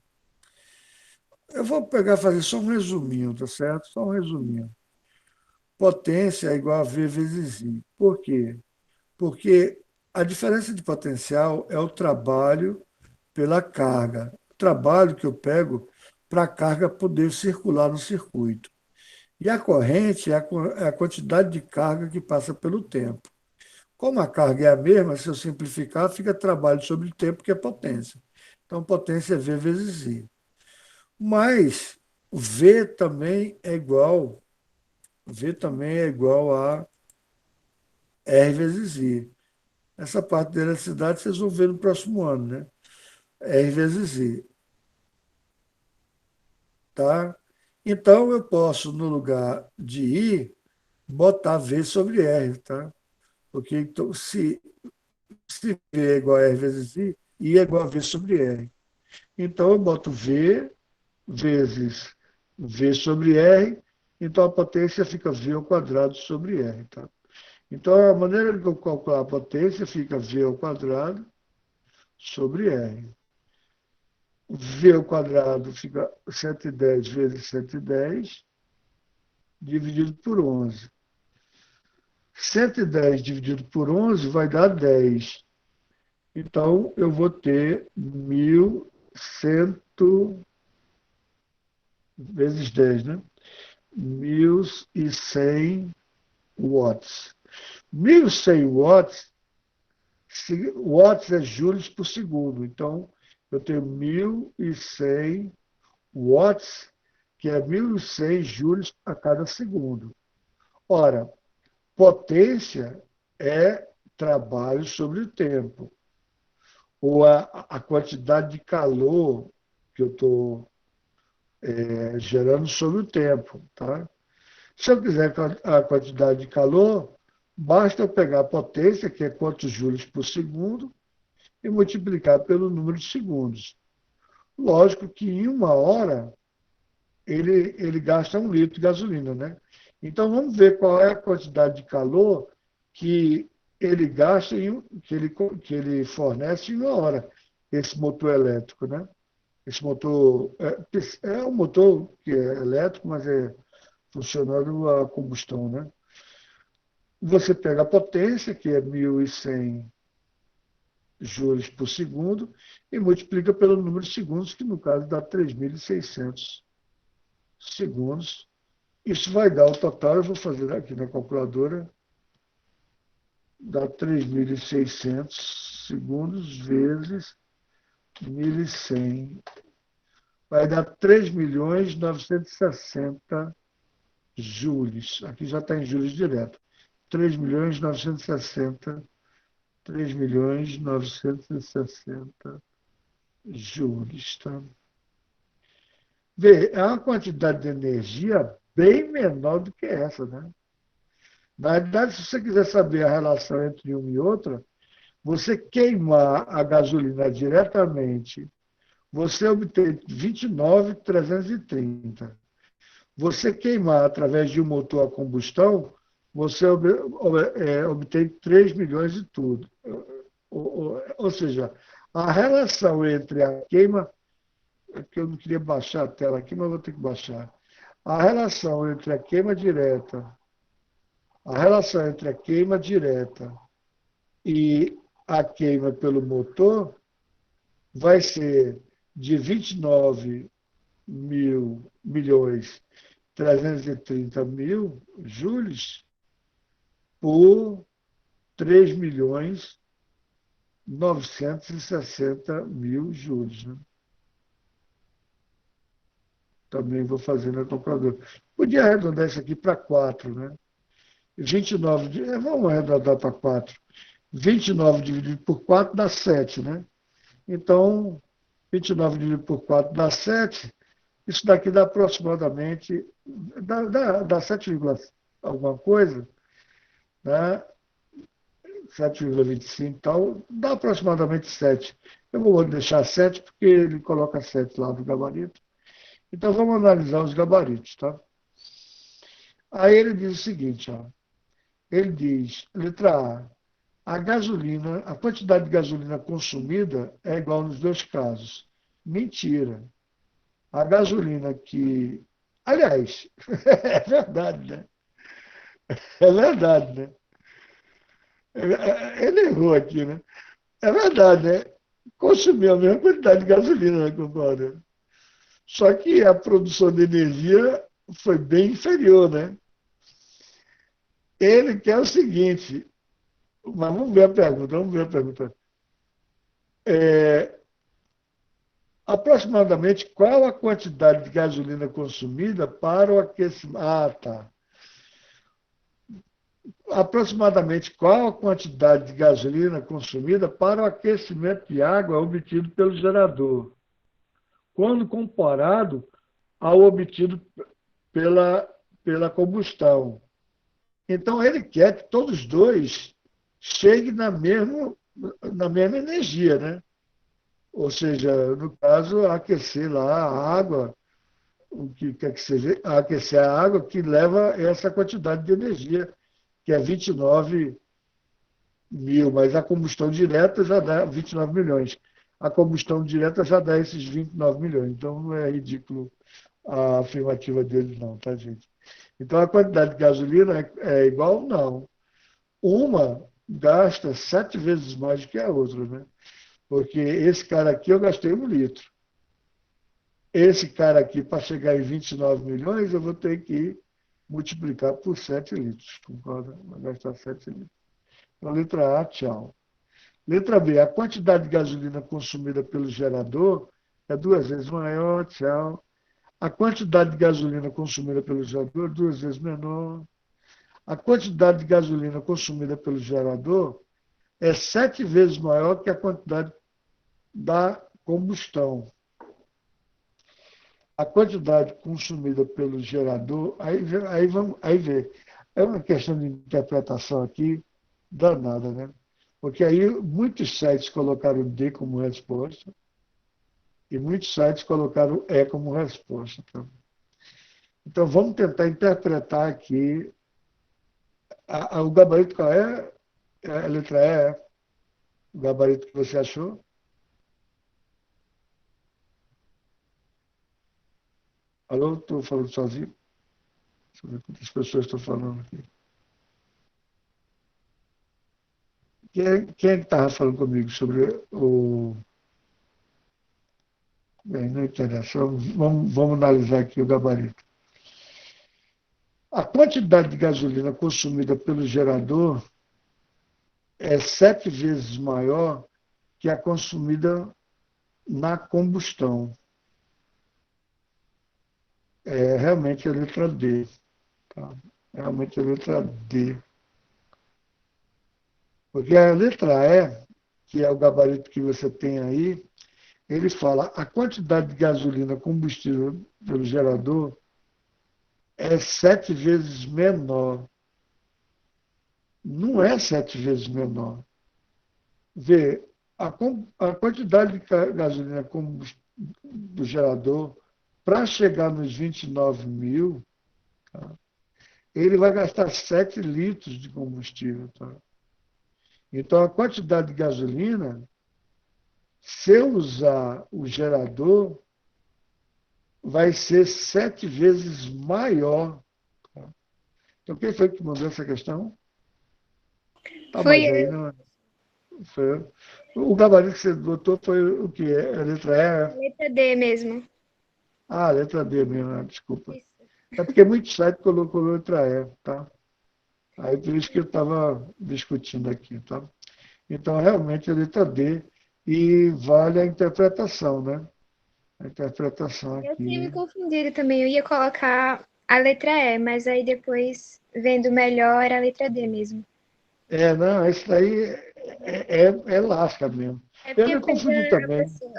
Speaker 1: Eu vou pegar e fazer só um resuminho, tá certo? Só um resuminho. potência é igual a V vezes I. Por quê? Porque a diferença de potencial é o trabalho pela carga. O trabalho que eu pego para a carga poder circular no circuito. E a corrente é a quantidade de carga que passa pelo tempo. Como a carga é a mesma, se eu simplificar, fica trabalho sobre o tempo, que é potência. Então, potência é V vezes I. Mas V também é igual, V também é igual a R vezes I. Essa parte da eletricidade vocês vão ver no próximo ano, né? R vezes I. Tá? Então, eu posso, no lugar de I, botar V sobre R. Tá? Porque então, se V é igual a R vezes I é igual a V sobre R. Então, eu boto V vezes V sobre R, então a potência fica V ao quadrado sobre R. Tá? Então, a maneira que eu calcular a potência fica V ao quadrado sobre R. V ao quadrado fica 110 vezes 110, dividido por 11. 110 dividido por 11 vai dar 10. Então, eu vou ter 1.100 vezes 10, né? 1.100 watts. 1.100 watts, watts é joules por segundo. Então, eu tenho 1.100 watts, que é 1.100 joules a cada segundo. Ora, potência é trabalho sobre o tempo, ou a quantidade de calor que eu estou gerando sobre o tempo. Tá? Se eu quiser a quantidade de calor, basta eu pegar a potência, que é quantos joules por segundo, e multiplicar pelo número de segundos. Lógico que em uma hora ele gasta 1 litro de gasolina, né? Então vamos ver qual é a quantidade de calor que ele gasta, que ele fornece em uma hora, esse motor elétrico, né? Esse motor é um motor que é elétrico, mas é funcionando a combustão, né? Você pega a potência, que é 1.100 joules por segundo, e multiplica pelo número de segundos, que no caso dá 3.600 segundos. Isso vai dar o total, eu vou fazer aqui na calculadora, dá 3.600 segundos vezes 1.100. Vai dar 3.960 joules. Aqui já está em joules direto. 3.960, 3.960 joules. Tá? Vê, é uma quantidade de energia bem menor do que essa, né? Na verdade, se você quiser saber a relação entre uma e outra, você queimar a gasolina diretamente, você obtém 29.330. Você queimar através de um motor a combustão, você obtém 3 milhões e tudo. Ou seja, a relação entre a queima, é que eu não queria baixar a tela aqui, mas vou ter que baixar. A relação entre a queima direta, e a queima pelo motor vai ser de 29 milhões 330 mil joules por 3 milhões 960 mil joules. Né? Também vou fazer na calculadora. Podia arredondar isso aqui para 4, né? 29, vamos arredondar para 4. 29 dividido por 4 dá 7, né? Então, 29 dividido por 4 dá 7. Isso daqui dá aproximadamente, dá 7, alguma coisa, né? 7,25 e tal, dá aproximadamente 7. Eu vou deixar 7 porque ele coloca 7 lá no gabarito. Então vamos analisar os gabaritos, tá? Aí ele diz o seguinte, ó. Ele diz, letra a gasolina, a quantidade de gasolina consumida é igual nos dois casos. Mentira. A gasolina que... Aliás, é verdade, né? É verdade, né? Ele errou aqui, né? É verdade, né? Consumiu a mesma quantidade de gasolina, né, compadre? Só que a produção de energia foi bem inferior, né? Ele quer o seguinte, mas vamos ver a pergunta, vamos ver a pergunta. É, aproximadamente qual a quantidade de gasolina consumida para o aquecimento? Ah, tá. Aproximadamente qual a quantidade de gasolina consumida para o aquecimento de água obtido pelo gerador, quando comparado ao obtido pela, pela combustão. Então, ele quer que todos os dois cheguem na mesma energia, né? Ou seja, no caso, aquecer lá a água, o que quer que seja, aquecer a água que leva essa quantidade de energia, que é 29 mil, mas a combustão direta já dá 29 milhões. A combustão direta já dá esses 29 milhões. Então, não é ridículo a afirmativa deles, não, tá, gente? Então, a quantidade de gasolina é igual? Não. Uma gasta 7 vezes mais do que a outra, né? Porque esse cara aqui eu gastei 1 litro. Esse cara aqui, para chegar em 29 milhões, eu vou ter que multiplicar por 7 litros. Concorda? Vai gastar 7 litros. Então, letra A, tchau. Letra B, a quantidade de gasolina consumida pelo gerador é 2 vezes maior, tchau. A quantidade de gasolina consumida pelo gerador é 2 vezes menor. A quantidade de gasolina consumida pelo gerador é 7 vezes maior que a quantidade da combustão. A quantidade consumida pelo gerador, aí vê. É uma questão de interpretação aqui danada, né? Porque aí muitos sites colocaram D como resposta e muitos sites colocaram E como resposta. Tá? Então vamos tentar interpretar aqui. O gabarito qual é? É a letra E, é? O gabarito que você achou? Alô, estou falando sozinho? Deixa eu ver quantas pessoas estão falando aqui. Quem é que estava falando comigo sobre o. Bem, não interessa. Vamos analisar aqui o gabarito. A quantidade de gasolina consumida pelo gerador é 7 vezes maior que a consumida na combustão. É realmente a letra D. Tá? Realmente a letra D. Porque a letra E, que é o gabarito que você tem aí, ele fala a quantidade de gasolina combustível pelo gerador é 7 vezes menor. Não é 7 vezes menor. Vê, a quantidade de gasolina do gerador, para chegar nos 29 mil, tá? Ele vai gastar 7 litros de combustível. Tá? Então, a quantidade de gasolina, se eu usar o gerador, vai ser 7 vezes maior. Tá? Então, quem foi que mandou essa questão? Tá,
Speaker 3: Foi
Speaker 1: mas aí
Speaker 3: eu,
Speaker 1: não foi. O gabarito que você botou foi o quê? A letra
Speaker 3: a
Speaker 1: E?
Speaker 3: letra D mesmo.
Speaker 1: Ah, a letra D mesmo, desculpa.
Speaker 3: Isso.
Speaker 1: É porque muito site colocou letra E, tá? Aí por isso que eu estava discutindo aqui, tá? Então, realmente, a letra D e vale a interpretação, né? A interpretação
Speaker 3: Eu tinha me
Speaker 1: aqui.
Speaker 3: confundido também. Eu ia colocar a letra E, mas aí depois, vendo melhor, era a letra D mesmo.
Speaker 1: Não, isso daí é lasca mesmo.
Speaker 3: É
Speaker 1: Eu
Speaker 3: porque
Speaker 1: me confundi
Speaker 3: pega a
Speaker 1: também.
Speaker 3: pessoa,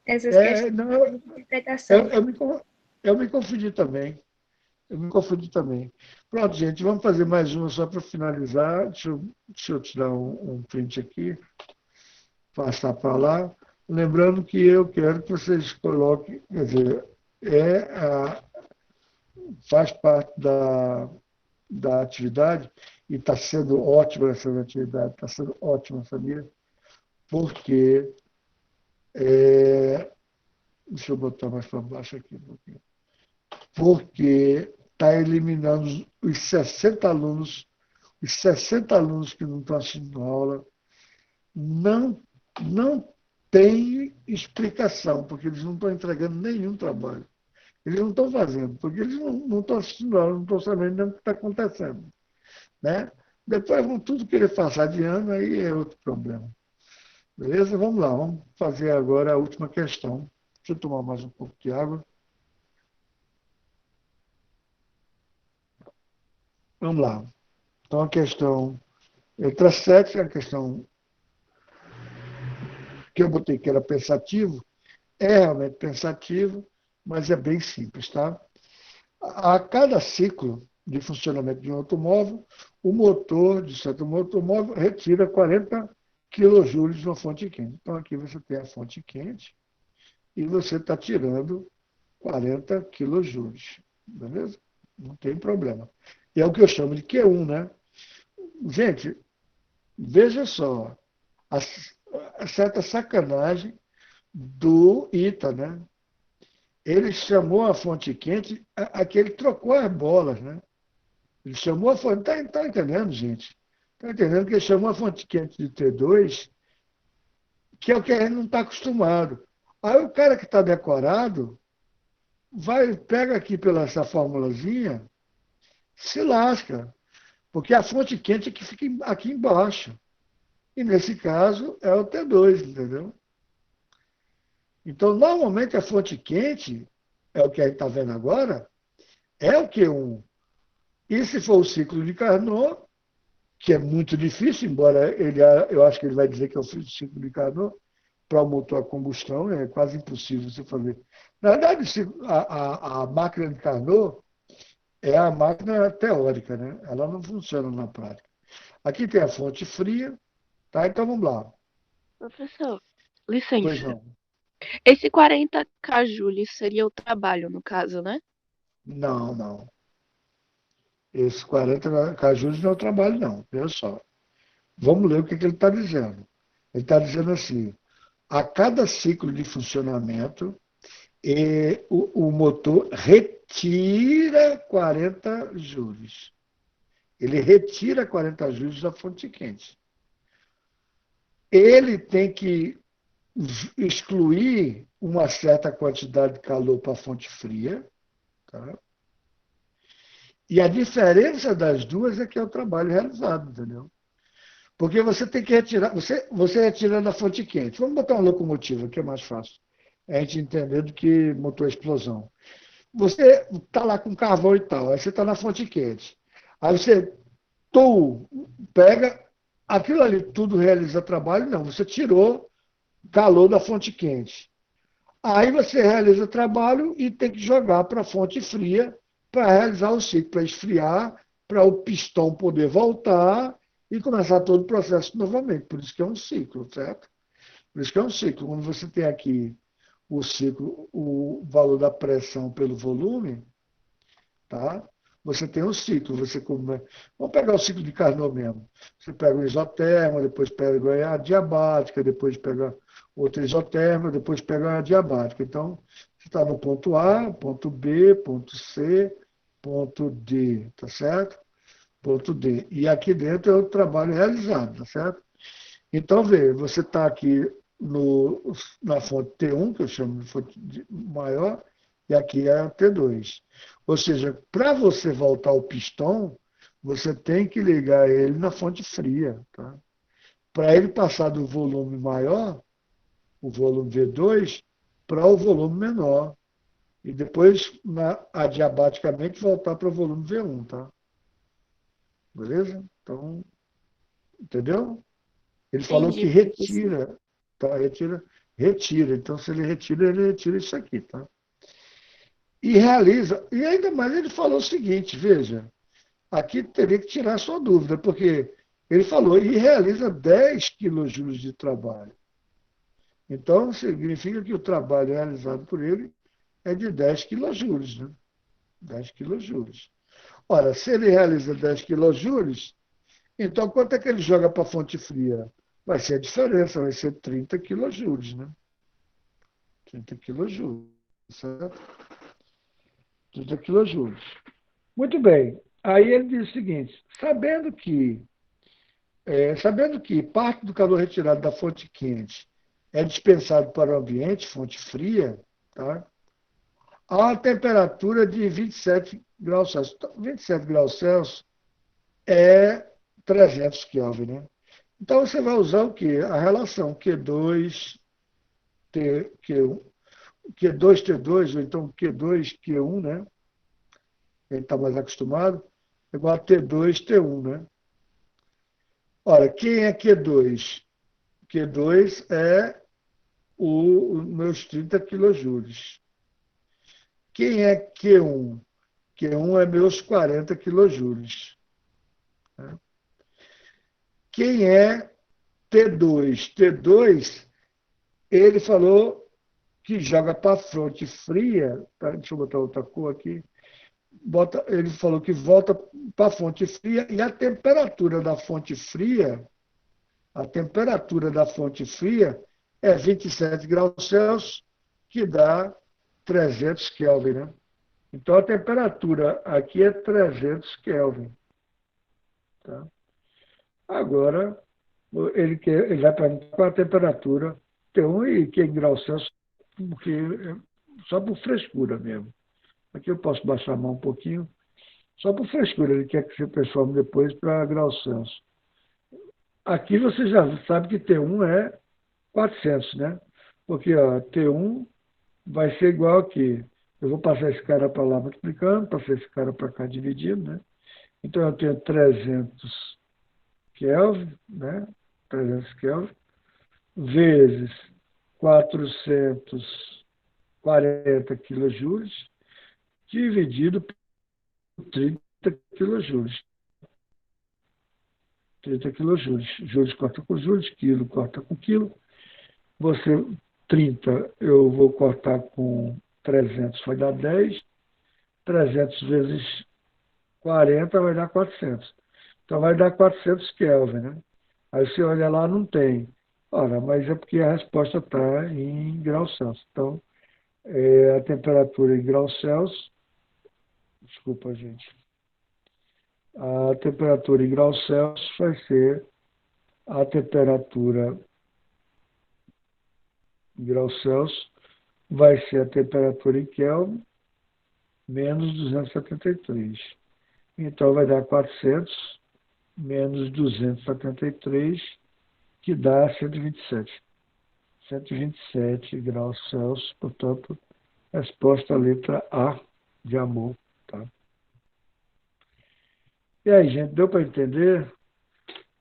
Speaker 3: essas
Speaker 1: Não,
Speaker 3: questões de interpretação.
Speaker 1: eu me confundi também. Eu me confundi também. Pronto, gente, vamos fazer mais uma só para finalizar. Deixa eu tirar um print aqui, passar para lá. Lembrando que eu quero que vocês coloquem, quer dizer, é a, faz parte da atividade e está sendo ótima essa atividade, está sendo ótima, sabia? Porque, deixa eu botar mais para baixo aqui um pouquinho, porque está eliminando os 60 alunos que não estão assistindo aula. Não, não tem explicação, porque eles não estão entregando nenhum trabalho. Eles não estão fazendo, porque eles não estão assistindo aula, não estão sabendo nem o que está acontecendo. Né? Depois vão tudo querer passar de ano, aí é outro problema. Beleza? Vamos lá, vamos fazer agora a última questão. Deixa eu tomar mais um pouco de água. Vamos lá. Então, a questão letra 7, a questão que eu botei que era pensativo, é realmente pensativo, mas é bem simples, tá? A cada ciclo de funcionamento de um automóvel, o motor de certo automóvel retira 40 quilojoules de uma fonte quente. Então, aqui você tem a fonte quente e você está tirando 40 quilojoules. Beleza? Não tem problema. E é o que eu chamo de Q1, né? Gente, veja só a certa sacanagem do ITA, né? Ele chamou a fonte quente, aqui ele trocou as bolas, né? Ele chamou a fonte. Tá entendendo, gente? Está entendendo que ele chamou a fonte quente de T2, que é o que a gente não está acostumado. Aí o cara que está decorado pega aqui pela essa formulazinha, se lasca, porque a fonte quente é que fica aqui embaixo. E nesse caso é o T2, entendeu? Então, normalmente a fonte quente, é o que a gente está vendo agora, é o Q1. E se for o ciclo de Carnot, que é muito difícil, embora eu acho que ele vai dizer que é o ciclo de Carnot, para o motor a combustão, é quase impossível você fazer. Na verdade, a máquina de Carnot é a máquina teórica, né? Ela não funciona na prática. Aqui tem a fonte fria, tá? Então vamos lá.
Speaker 4: Professor,
Speaker 1: Pois
Speaker 4: licença.
Speaker 1: não.
Speaker 4: Esse 40 kJ seria o trabalho, no caso, né?
Speaker 1: Não, não. Esse 40 cajus não é o trabalho, não. Veja só. Vamos ler o que ele está dizendo. Ele está dizendo assim: a cada ciclo de funcionamento, o motor retira 40 joules. Ele retira 40 joules da fonte quente. Ele tem que excluir uma certa quantidade de calor para a fonte fria. Tá? E a diferença das duas é que é o trabalho realizado, entendeu? Porque você tem que retirar, você retira da fonte quente. Vamos botar uma locomotiva, que é mais fácil a gente entender do que motor a explosão. Você está lá com carvão e tal, aí você está na fonte quente. Aí tu pega, aquilo ali tudo realiza trabalho? Não, você tirou calor da fonte quente. Aí você realiza trabalho e tem que jogar para a fonte fria para realizar o ciclo, para esfriar, para o pistão poder voltar e começar todo o processo novamente. Por isso que é um ciclo, certo? Por isso que é um ciclo. Quando você tem aqui o ciclo, o valor da pressão pelo volume, tá? Você tem um ciclo. Vamos pegar o ciclo de Carnot mesmo. Você pega o isotermo, depois pega a adiabática, depois pega outra isoterma, depois pega a adiabática. Então, você está no ponto A, ponto B, ponto C, ponto D, tá certo? Ponto D. E aqui dentro é o trabalho realizado, tá certo? Então, vê, você está aqui na fonte T1, que eu chamo de fonte maior, e aqui é a T2. Ou seja, para você voltar o pistão, você tem que ligar ele na fonte fria. Tá? Para ele passar do volume maior, o volume V2, para o volume menor. E depois, adiabaticamente, voltar para o volume V1. Tá? Beleza? Então, entendeu? Ele falou que
Speaker 4: Entendi, professor.
Speaker 1: retira, tá? Retira. Então, se ele retira isso aqui, tá? E realiza. E ainda mais ele falou o seguinte, veja, aqui teria que tirar a sua dúvida, porque ele falou, e realiza 10 quilojoules de trabalho. Então, significa que o trabalho realizado por ele é de 10 quilojoules, né? 10 quilojoules. Ora, se ele realiza 10 quilojoules, então quanto é que ele joga para a fonte fria? Vai ser a diferença, vai ser 30 quilojoules, né? 30 quilojoules, certo? 30 quilojoules. Muito bem. Aí ele diz o seguinte: sabendo que parte do calor retirado da fonte quente é dispensado para o ambiente, fonte fria, tá? A uma temperatura de 27 graus Celsius. 27 graus Celsius é 300 Kelvin, né? Então você vai usar o quê? A relação Q2, Q1, Q2T2, ou então Q2Q1, né? A gente está mais acostumado, é igual a T2T1, né? Ora, quem é Q2? Q2 é os meus 30 quilojoules. Quem é Q1? Q1 é meus 40 quilojoules. Né? Quem é T2? T2, ele falou que joga para a fronte fria, tá? Deixa eu botar outra cor aqui. Ele falou que volta para a fonte fria e a temperatura da fonte fria é 27 graus Celsius, que dá 300 Kelvin, né? Então a temperatura aqui é 300 Kelvin. Tá? Agora, ele vai perguntar qual a temperatura T1 e que é em graus Celsius, porque só por frescura mesmo. Aqui eu posso baixar a mão um pouquinho, só por frescura, ele quer que você transforme depois para graus Celsius. Aqui você já sabe que T1 é 400, né? Porque ó, T1 vai ser igual aqui. Eu vou passar esse cara para lá multiplicando, passar esse cara para cá dividindo, né? Então eu tenho 300 Kelvin, né? 300 Kelvin, vezes 440 quilojoules, dividido por 30 quilojoules. 30 quilojoules. Joules corta com joules, quilo corta com quilo. Você, 30, eu vou cortar com 300, vai dar 10. 300 vezes 40 vai dar 400. Então vai dar 400 Kelvin, né? Aí você olha lá, não tem. Ora, mas é porque a resposta está em graus Celsius. Então, a temperatura em graus Celsius, desculpa, gente. A temperatura em graus Celsius vai ser a temperatura em graus Celsius, vai ser a temperatura em Kelvin menos 273. Então vai dar 400 menos 273, que dá 127. 127 graus Celsius, portanto, resposta à letra A de amor. Tá? E aí, gente, deu para entender?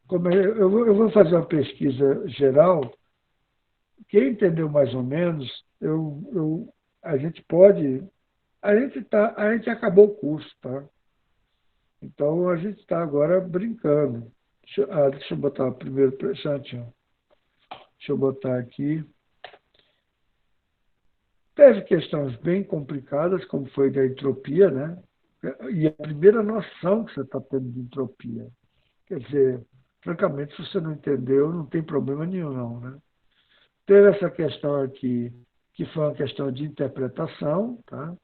Speaker 1: Eu vou fazer uma pesquisa geral. Quem entendeu mais ou menos, a gente pode. A gente acabou o curso, tá? Então a gente está agora brincando. Deixa eu botar primeiro, Santinho. Deixa eu botar aqui. Teve questões bem complicadas, como foi da entropia, né? E a primeira noção que você está tendo de entropia. Quer dizer, francamente, se você não entendeu, não tem problema nenhum, não, né? Teve essa questão aqui, que foi uma questão de interpretação, tá?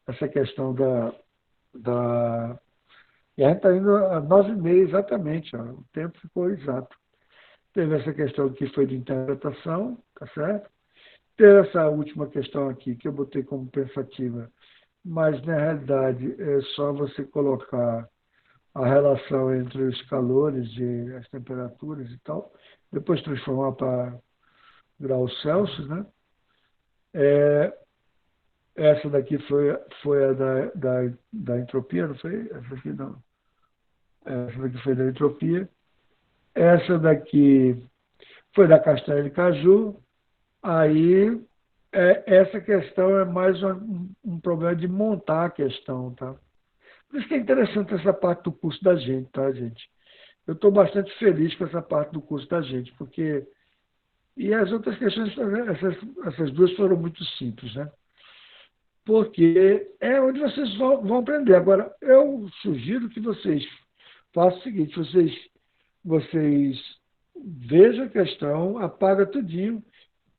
Speaker 1: Essa questão da... E a gente está indo a 9h30 exatamente, ó, o tempo ficou exato. Teve essa questão que foi de interpretação, tá certo? Teve essa última questão aqui, que eu botei como pensativa, mas na realidade é só você colocar a relação entre os calores e as temperaturas e tal, depois transformar para graus Celsius, né? Essa daqui foi a da entropia, não foi? Essa aqui não. Essa daqui foi da entropia. Essa daqui foi da castanha de caju. Aí, essa questão é mais um problema de montar a questão, tá? Por isso que é interessante essa parte do curso da gente, tá, gente? Eu estou bastante feliz com essa parte do curso da gente, porque... E as outras questões, essas duas foram muito simples, né? Porque é onde vocês vão aprender. Agora, eu sugiro que vocês façam o seguinte, vocês vejam a questão, apaga tudinho,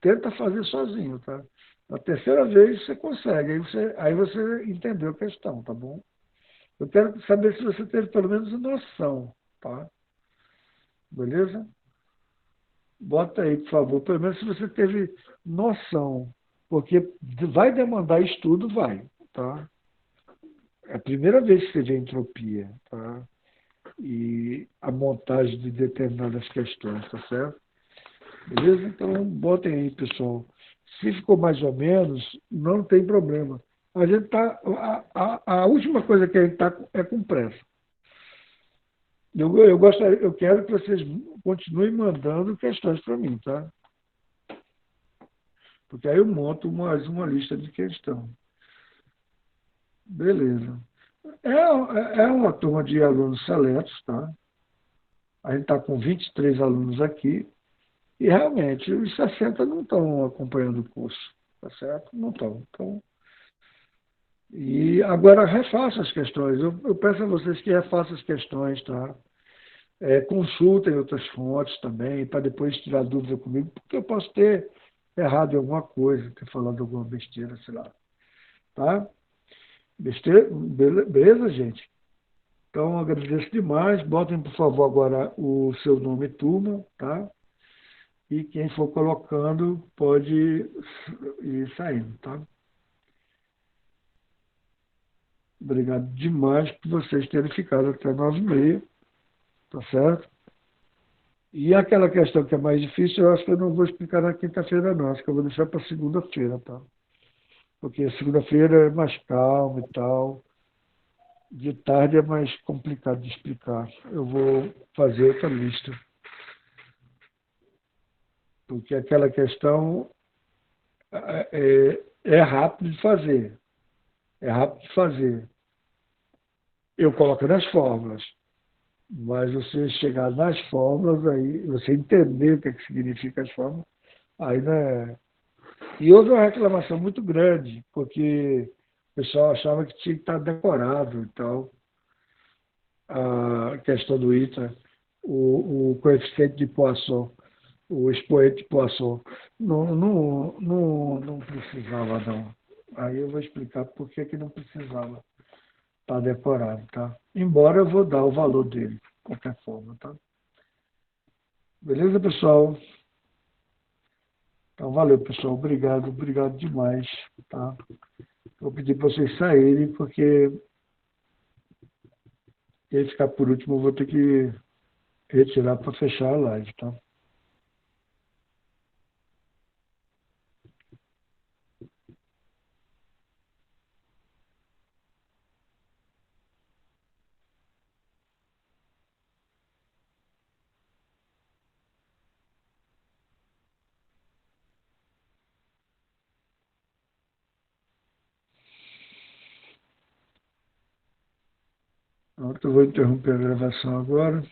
Speaker 1: tenta fazer sozinho, tá? Na terceira vez você consegue, aí você entendeu a questão, tá bom? Eu quero saber se você teve pelo menos noção, tá? Beleza? Bota aí, por favor, pelo menos se você teve noção, porque vai demandar estudo, vai, tá? É a primeira vez que você vê entropia, tá? E a montagem de determinadas questões, tá certo? Beleza? Então, botem aí, pessoal. Se ficou mais ou menos, não tem problema. A gente tá, a última coisa que a gente está é com pressa. Eu quero que vocês continuem mandando questões para mim, tá? Porque aí eu monto mais uma lista de questão. Beleza. É uma turma de alunos seletos, tá? A gente está com 23 alunos aqui e realmente os 60 não estão acompanhando o curso, tá certo? Não estão. Então, e agora refaça as questões. Eu peço a vocês que refaçam as questões, tá? Consultem outras fontes também, para depois tirar dúvida comigo, porque eu posso ter errado em alguma coisa, ter falado alguma besteira, sei lá. Tá? Besteira? Beleza, gente? Então, agradeço demais. Botem, por favor, agora o seu nome e turma, tá? E quem for colocando pode ir saindo, tá? Obrigado demais por vocês terem ficado até 9h30, tá certo? E aquela questão que é mais difícil, eu acho que eu não vou explicar na quinta-feira, não. Acho que eu vou deixar para segunda-feira, tá? Porque segunda-feira é mais calmo e tal. De tarde é mais complicado de explicar. Eu vou fazer outra lista. Porque aquela questão é rápido de fazer. É rápido de fazer. Eu coloco nas fórmulas. Mas você chegar nas fórmulas, aí, você entender o que, é que significa as fórmulas, aí não é. E houve uma reclamação muito grande, porque o pessoal achava que tinha que estar decorado e tal, a questão do ITER, o coeficiente de Poisson, o expoente de Poisson. Não precisava, não. Aí eu vou explicar por que que não precisava estar decorado, tá? Embora eu vou dar o valor dele, de qualquer forma, tá? Beleza, pessoal? Então, valeu, pessoal. Obrigado, obrigado demais, tá? Vou pedir para vocês saírem, porque quem ficar por último eu vou ter que retirar para fechar a live, tá? Pronto, eu vou interromper a gravação agora.